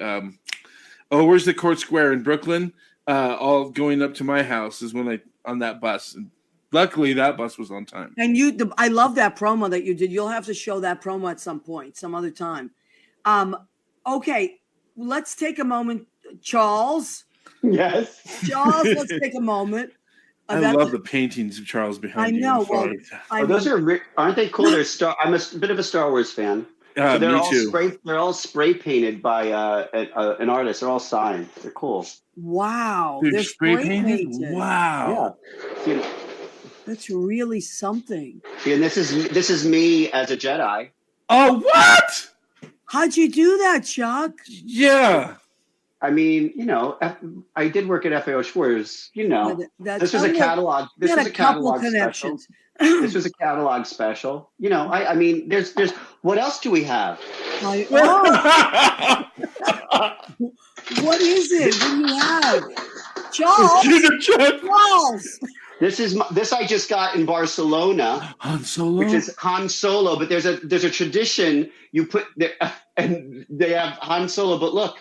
where's the Court Square in Brooklyn? All going up to my house is when on that bus. And luckily, that bus was on time. And I love that promo that you did. You'll have to show that promo at some point, some other time. Okay, let's take a moment. Charles. Yes. Charles, let's take a moment. I love the paintings of Charles behind you. I know. Well, those aren't they cool? I'm a bit of a Star Wars fan. So me too. They're all spray painted by an artist. They're all signed. They're cool. Wow. They're spray painted? Wow. Yeah. That's really something. And this is me as a Jedi. Oh, what? How'd you do that, Chuck? Yeah. I mean, I did work at FAO Schwartz. This was a catalog. This was a catalog special. This was a catalog special. I mean, there's. What else do we have? What is it? What do you have? Charles. This I just got in Barcelona. Han Solo, which is Han Solo, but there's a tradition you put there, and they have Han Solo, but look.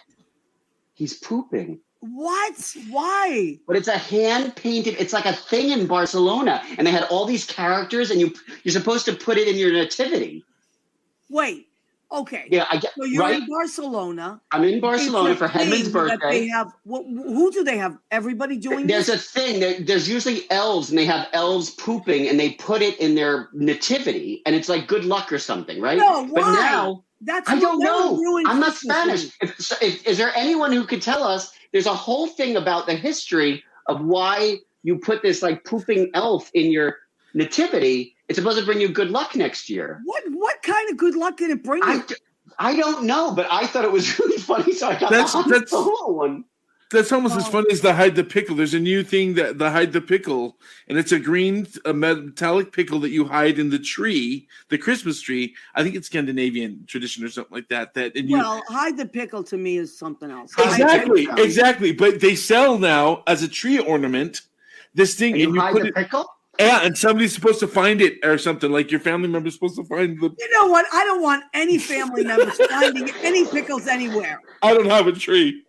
He's pooping. What? Why? But it's a hand-painted, it's like a thing in Barcelona. And they had all these characters, and you're supposed to put it in your nativity. Wait. Okay. Yeah, I get. So you're in Barcelona. I'm in Barcelona for Hedman's birthday. They have. Who do they have? Everybody doing There's this? a thing. There's usually elves, and they have elves pooping, and they put it in their nativity, and it's like good luck or something, right? No, why? But now. I don't know. I'm not Spanish. Is there anyone who could tell us? There's a whole thing about the history of why you put this like pooping elf in your nativity. It's supposed to bring you good luck next year. What kind of good luck can it bring you? I don't know, but I thought it was really funny, so I got the Solo one. That's almost as funny as the hide the pickle. There's a new thing that the hide the pickle, and it's a green metallic pickle that you hide in the tree, the Christmas tree. I think it's Scandinavian tradition or something like that. Hide the pickle to me is something else. Exactly. But they sell now as a tree ornament this thing, and you hide the pickle. Yeah, and somebody's supposed to find it or something. Like your family member's supposed to find the. You know what? I don't want any family members finding any pickles anywhere. I don't have a tree.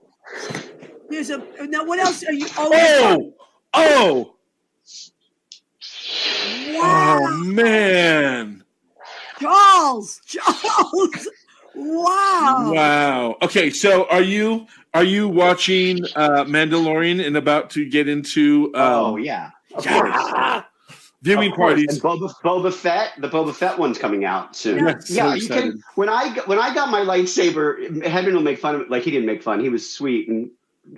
Now. What else are you? Oh! Wow. Oh man! Charles. Wow. Okay, so are you watching Mandalorian and about to get into? Of course. Viewing parties. And Boba Fett, the Boba Fett one's coming out soon. Yeah, you can. When I got my lightsaber, Hedman will make fun of it. Like he didn't make fun. He was sweet and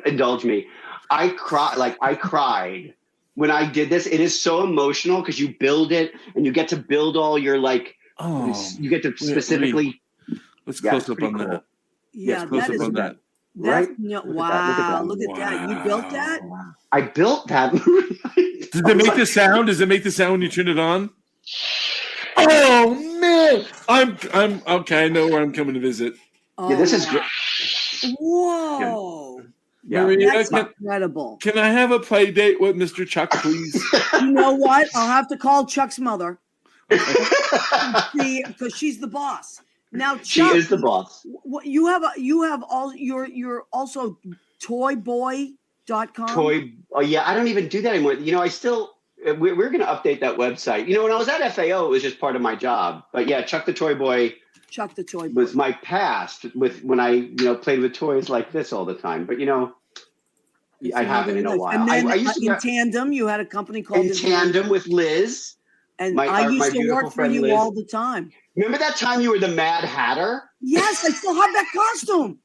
indulged me. I cried when I did this. It is so emotional because you build it and you get to build all your you get to specifically. Let's close up on cool. that. Yeah, close up on that. Right? Wow! Look at that! You built that? Wow. I built that. Does it make the sound? Does it make the sound when you turn it on? Oh man! I'm okay. I know where I'm coming to visit. Oh, yeah, this is great. Whoa! Yeah, Maria, that's incredible. Can I have a play date with Mr. Chuck, please? You know what? I'll have to call Chuck's mother. Because she's the boss. Now, Chuck, she is the boss. You have all you're also toyboy.com. Oh yeah, I don't even do that anymore. You know, I still we're going to update that website. You know, when I was at FAO, it was just part of my job. But yeah, Chuck the Toy Boy was my past with when I played with toys like this all the time. But I haven't in a while. And then I used to in tandem, you had a company called In Tandem with Liz. And I used to work for you Liz. all the time. Remember that time you were the Mad Hatter? Yes, I still have that costume.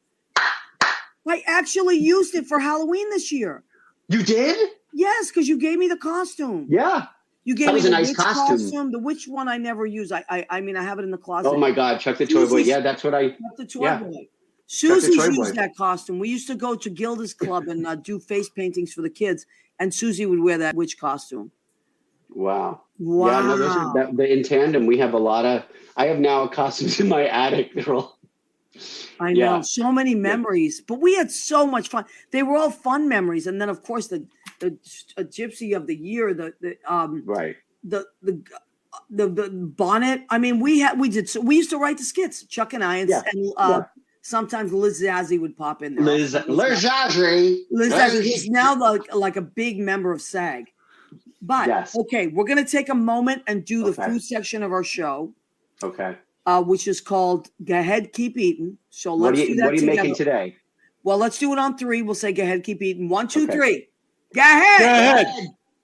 I actually used it for Halloween this year. You did? Yes, because you gave me the costume. Yeah. You gave that me was the a nice witch costume. The witch one I never use. I mean, I have it in the closet. Oh my God, Chuck the Toy Boy. Yeah, that's what I. Chuck the Toy Boy. Susie's used that costume. We used to go to Gilda's Club and do face paintings for the kids, and Susie would wear that witch costume. Wow. Wow. Yeah, no, in Tandem, we have a lot of. I have now costumes in my attic. They're all. I know, so many memories, but we had so much fun. They were all fun memories, and then of course the Gypsy of the Year, the bonnet. I mean, we used to write the skits, Chuck and I, and sometimes Liz Zazzy would pop in there. Liz Zazzy. He's now like a big member of SAG. But okay, we're gonna take a moment and do the food section of our show. Okay. Which is called Go Ahead, Keep Eating. So let's do that. What are you making today? Well, let's do it on 3. We'll say Go Ahead, Keep Eating. 1, 2, 3. Go ahead.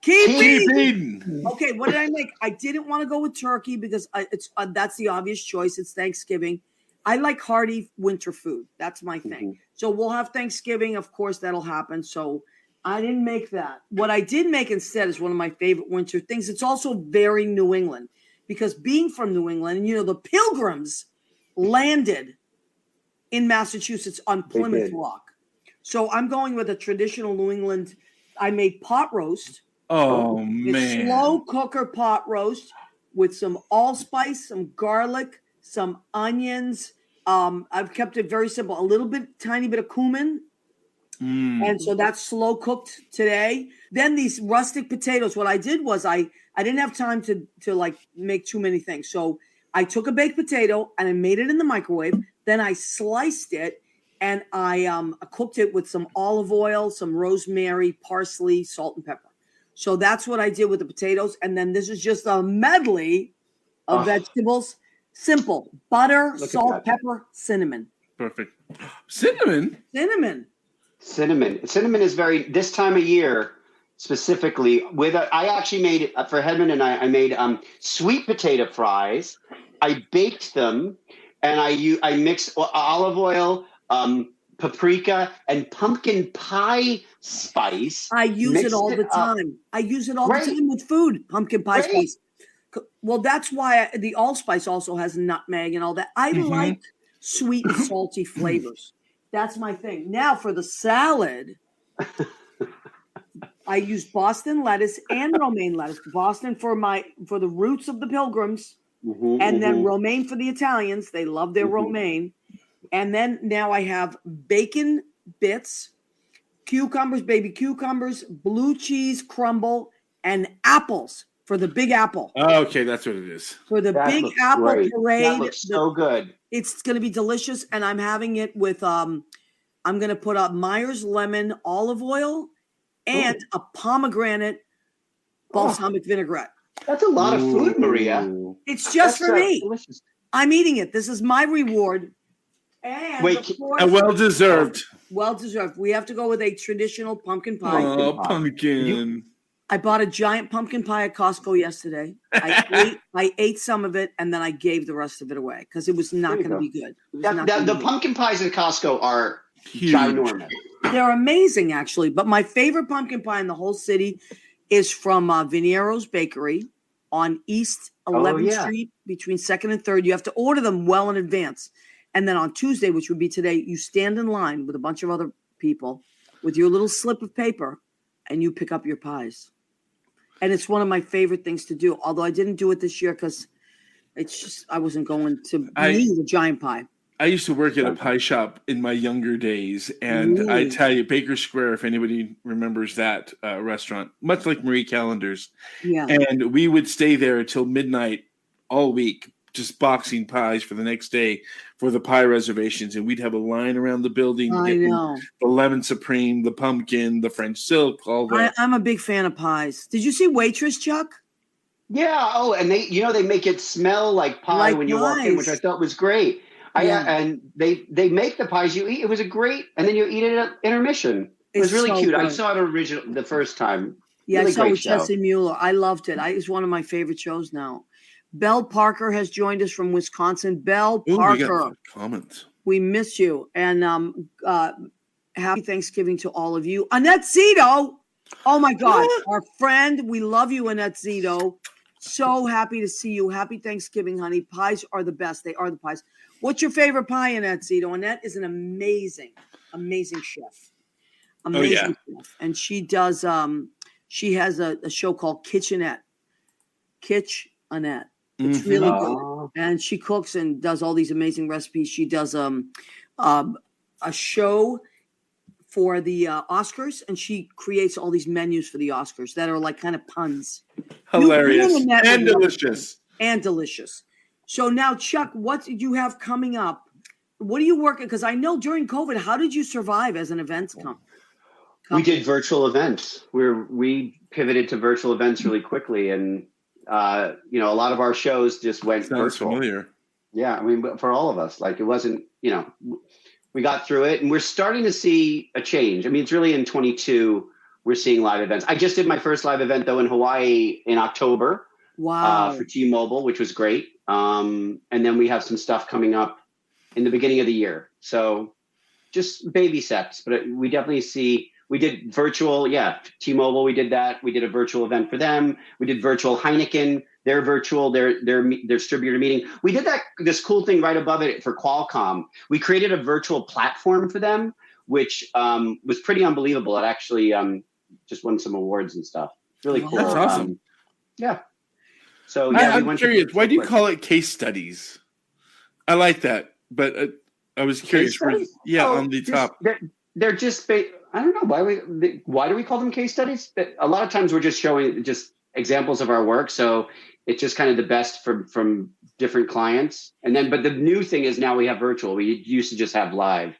Keep eating. Okay, what did I make? I didn't want to go with turkey because that's the obvious choice. It's Thanksgiving. I like hearty winter food. That's my thing. So we'll have Thanksgiving. Of course, that'll happen. So I didn't make that. What I did make instead is one of my favorite winter things. It's also very New England. Because being from New England, and the Pilgrims landed in Massachusetts on Plymouth Rock. So I'm going with a traditional New England. I made pot roast. Oh, man. Slow cooker pot roast with some allspice, some garlic, some onions. I've kept it very simple. A tiny bit of cumin. And so that's slow cooked today. Then these rustic potatoes. What I did was I didn't have time to like make too many things. So I took a baked potato and I made it in the microwave. Then I sliced it and I cooked it with some olive oil, some rosemary, parsley, salt, and pepper. So that's what I did with the potatoes. And then this is just a medley of vegetables. Simple. Butter, salt, pepper, cinnamon. Perfect. Cinnamon? Cinnamon is very, this time of year, specifically I actually made for Hedman and I made sweet potato fries. I baked them and I mixed olive oil, paprika, and pumpkin pie spice. I use it all the time. I use it all the time with food. Pumpkin pie spice. Well, that's why the allspice also has nutmeg and all that. I like sweet and salty flavors. That's my thing. Now for the salad, I use Boston lettuce and romaine lettuce. Boston for the roots of the Pilgrims, and then romaine for the Italians. They love their romaine. And then now I have bacon bits, cucumbers, baby cucumbers, blue cheese crumble, and apples for the Big Apple. Oh, okay, that's what it is. For the That Big looks Apple great. Parade. That looks so good. It's going to be delicious, and I'm having it with I'm going to put up Myers lemon olive oil and a pomegranate balsamic vinaigrette. That's a lot of food, Maria. It's just for me. Delicious. I'm eating it. This is my reward. And Wait, of course, And well deserved. well deserved. We have to go with a traditional pumpkin pie. Oh, pumpkin. I bought a giant pumpkin pie at Costco yesterday. I ate some of it, and then I gave the rest of it away because it was not going to be good. The pumpkin pies at Costco are ginormous. They're amazing, actually. But my favorite pumpkin pie in the whole city is from Viniero's Bakery on East 11th Street between 2nd and 3rd. You have to order them well in advance. And then on Tuesday, which would be today, you stand in line with a bunch of other people with your little slip of paper, and you pick up your pies. And it's one of my favorite things to do, although I didn't do it this year because it's just I wasn't going to need a giant pie. I used to work at a pie shop in my younger days, and I tell you, Baker Square, if anybody remembers that restaurant, much like Marie Callender's, and we would stay there until midnight all week, just boxing pies for the next day for the pie reservations, and we'd have a line around the building. I know. The lemon supreme, the pumpkin, the French silk, all that. I'm a big fan of pies. Did you see Waitress, Chuck? Yeah. Oh, and they make it smell like pie when you walk in, which I thought was great. And they make the pies you eat. It was a great, and then you eat it at intermission. It was really cute. Good. I saw it the first time. Yeah, really I saw it with Jesse Mueller. I loved it. It's one of my favorite shows now. Belle Parker has joined us from Wisconsin. Belle Parker, comments. We miss you, and happy Thanksgiving to all of you. Annette Zito, oh my God, our friend. We love you, Annette Zito. So happy to see you. Happy Thanksgiving, honey. Pies are the best. They are the pies. What's your favorite pie, Annette Zito? Annette is an amazing, amazing chef. Amazing chef. And she does, she has a show called Kitchenette. Kitchenette. It's really good. And she cooks and does all these amazing recipes. She does a show for the Oscars, and she creates all these menus for the Oscars that are like kind of puns. Hilarious and delicious. And delicious. So now, Chuck, what did you have coming up? What are you working? Because I know during COVID, how did you survive as an events company? We did virtual events. We pivoted to virtual events really quickly, and a lot of our shows just went virtual. Familiar. Yeah, I mean, for all of us, like it wasn't. We got through it, and we're starting to see a change. I mean, it's really in 22 we're seeing live events. I just did my first live event though in Hawaii in October. Wow. For T-Mobile, which was great. And then we have some stuff coming up in the beginning of the year. So just baby steps, but we definitely see, we did virtual. Yeah. T-Mobile, we did that. We did a virtual event for them. We did virtual Heineken, their virtual, their distributor meeting. We did this cool thing right above it for Qualcomm. We created a virtual platform for them, which was pretty unbelievable. It actually just won some awards and stuff. Really cool. That's awesome. Yeah. So yeah, I'm curious. Why do you call it case studies? I like that, but I was curious. On the top. They're just. I don't know why do we call them case studies? A lot of times we're just showing just examples of our work, so it's just kind of the best from different clients. And then, but the new thing is now we have virtual. We used to just have live.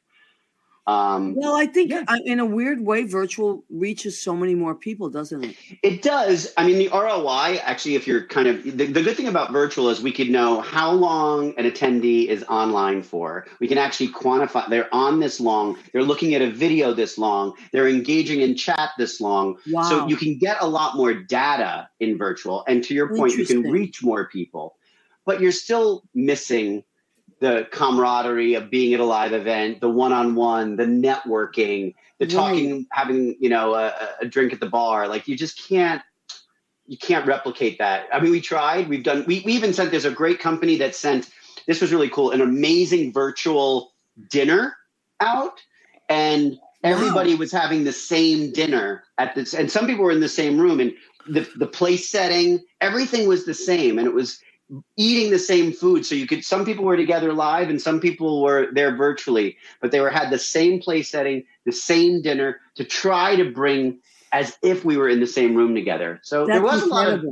Well, I think in a weird way, virtual reaches so many more people, doesn't it? It does. I mean, the ROI, actually, if you're kind of, the good thing about virtual is we can know how long an attendee is online for. We can actually quantify, they're on this long, they're looking at a video this long, they're engaging in chat this long. Wow. So you can get a lot more data in virtual. And to your point, you can reach more people, but you're still missing the camaraderie of being at a live event, the one-on-one, the networking, the talking, having, a drink at the bar. Like you can't replicate that. I mean, we tried, we even sent, there's a great company that sent, this was really cool, an amazing virtual dinner out, and everybody was having the same dinner and some people were in the same room, and the place setting, everything was the same, and it was eating the same food. So some people were together live and some people were there virtually, but they had the same place setting, the same dinner to try to bring as if we were in the same room together. So there was a lot of,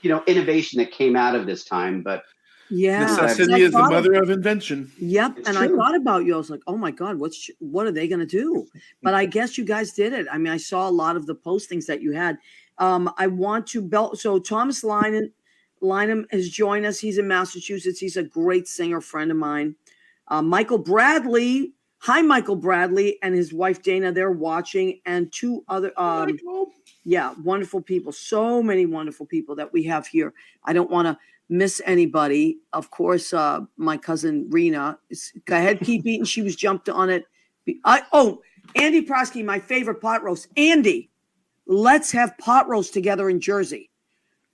innovation that came out of this time. But necessity is the mother of invention. Yep. It's and true. I thought about you. I was like, oh my God, what are they going to do? But I guess you guys did it. I mean, I saw a lot of the postings that you had. I want to so Thomas Lynham has joined us. He's in Massachusetts. He's a great singer, friend of mine. Michael Bradley. Hi, Michael Bradley and his wife, Dana. They're watching. And two other, wonderful people. So many wonderful people that we have here. I don't want to miss anybody. Of course, my cousin Rena. Go ahead, keep eating. She was jumped on it. Andy Prosky, my favorite pot roast. Andy, let's have pot roast together in Jersey.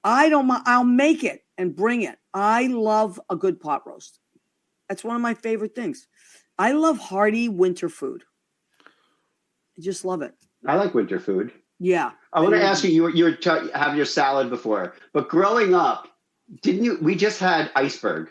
I'll make it and bring it. I love a good pot roast. That's one of my favorite things. I love hearty winter food. I just love it. I like winter food. Yeah. I want to ask you have your salad before, but growing up, we just had iceberg.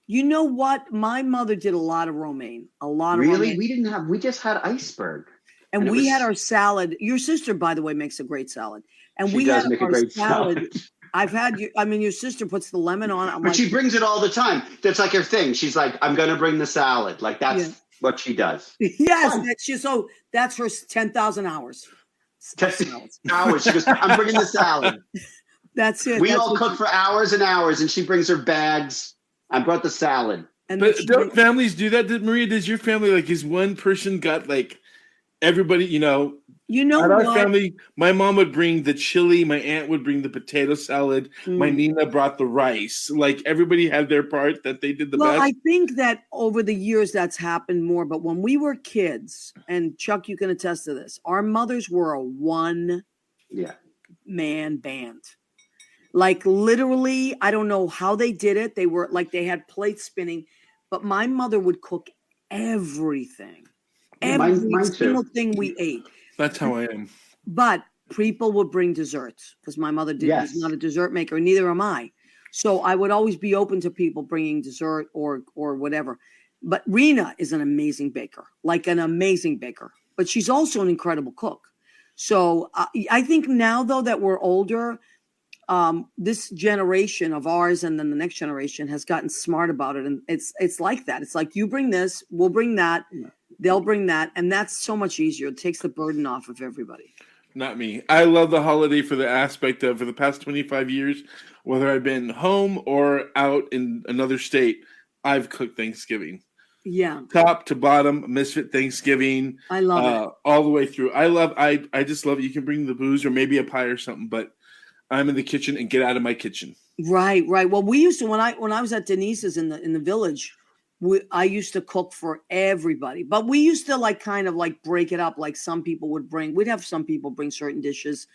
You know what? My mother did a lot of romaine. Really? We just had iceberg. And we had our salad. Your sister, by the way, makes a great salad. And she does make a great salad. I've had your sister puts the lemon on it. But she brings it all the time. That's like her thing. She's like, I'm going to bring the salad. Like that's what she does. Yes. That's her 10,000 hours. 10,000 hours. She goes, I'm bringing the salad. That's it. We all cook for hours and hours, and she brings her bags. I brought the salad. But don't families do that? Maria, does your family, like, is one person got, like, everybody, at our family, my mom would bring the chili, my aunt would bring the potato salad, my Nina brought the rice. Like, everybody had their part that they did the best. Well, I think that over the years that's happened more, but when we were kids, and Chuck, you can attest to this, our mothers were a one-man band. Like, literally, I don't know how they did it. They were like, they had plates spinning, but my mother would cook everything. Every single thing we ate. That's how I am. But people would bring desserts because my mother was not a dessert maker, and neither am I. So I would always be open to people bringing dessert or whatever. But Rena is an amazing baker, but she's also an incredible cook. So I think now, though, that we're older, this generation of ours and then the next generation has gotten smart about it. And it's like that. It's like, you bring this, we'll bring that. They'll bring that, and that's so much easier. It takes the burden off of everybody. Not me. I love the holiday for the aspect of, for the past 25 years, whether I've been home or out in another state, I've cooked Thanksgiving. Yeah. Top to bottom, Misfit Thanksgiving. I love it. All the way through. I just love it. You can bring the booze or maybe a pie or something, but I'm in the kitchen and get out of my kitchen. Right. Well, we used to, when I was at Denise's in the village, I used to cook for everybody, but we used to kind of break it up. Like, some people we'd have some people bring certain dishes.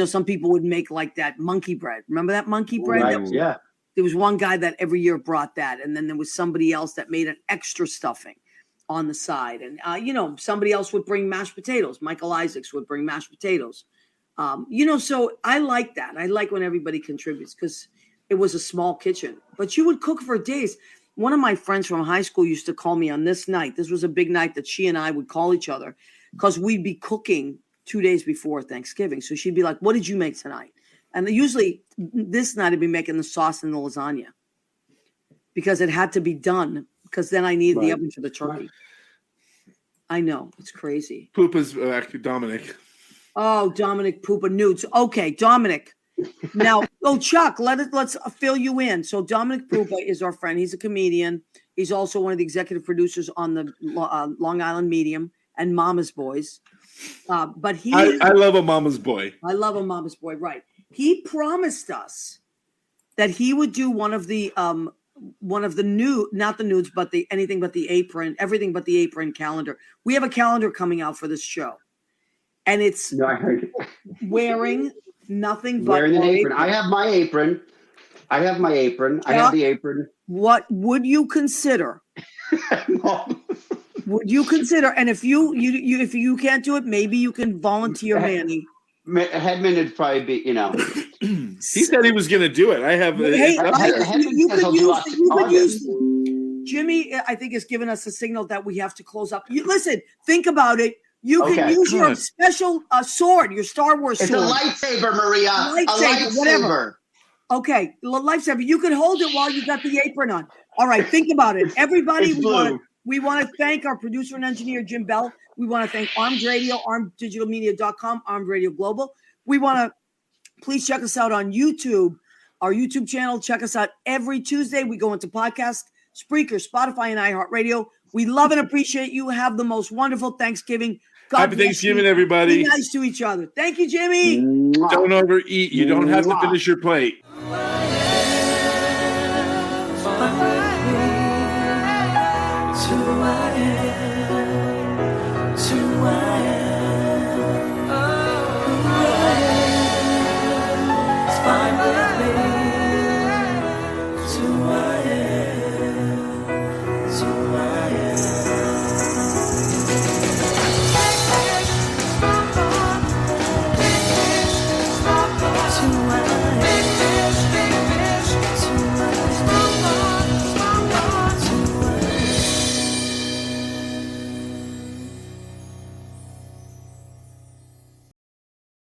Some people would make like that monkey bread. Remember that monkey bread? Right. There was one guy that every year brought that. And then there was somebody else that made an extra stuffing on the side. And, somebody else would bring mashed potatoes. Michael Isaacs would bring mashed potatoes. So I like that. I like when everybody contributes because it was a small kitchen, but you would cook for days. One of my friends from high school used to call me on this night. This was a big night that she and I would call each other because we'd be cooking 2 days before Thanksgiving. So she'd be like, what did you make tonight? And usually this night I'd be making the sauce and the lasagna because it had to be done because then I needed the oven for the turkey. Right. I know. It's crazy. Poopa's actually Dominic. Oh, Dominic Poopa Nudes. Okay, Dominic. Now, Chuck, let's fill you in. So Dominic Poopa is our friend. He's a comedian. He's also one of the executive producers on the Long Island Medium and Mama's Boys. But I love a Mama's Boy. I love a Mama's Boy. Right. He promised us that he would do one of the nude, not the nudes, but everything but the apron calendar. We have a calendar coming out for this show, and it's wearing nothing but wearing an apron. I have my apron. I have the apron. What would you consider? Would you consider? And if you can't do it, maybe you can volunteer Manny. Hedman would probably be, He said he was going to do it. I have. You could use. Jimmy, I think, has given us a signal that we have to close up. Listen, think about it. You can use your Good. special sword, your Star Wars It's sword. a lightsaber, Maria. Lightsaber, whatever. Okay, lifesaver. You can hold it while you got the apron on. All right, think about it. Everybody, we want to thank our producer and engineer, Jim Bell. We want to thank Armed Radio, armeddigitalmedia.com, Armed Radio Global. We want to please check us out on YouTube, our YouTube channel. Check us out every Tuesday. We go into podcast, Spreaker, Spotify, and iHeartRadio. We love and appreciate you. Have the most wonderful Thanksgiving. God Happy bless Thanksgiving, you. everybody. Be nice to each other. Thank you, Jimmy. Don't overeat. You don't have to finish your plate.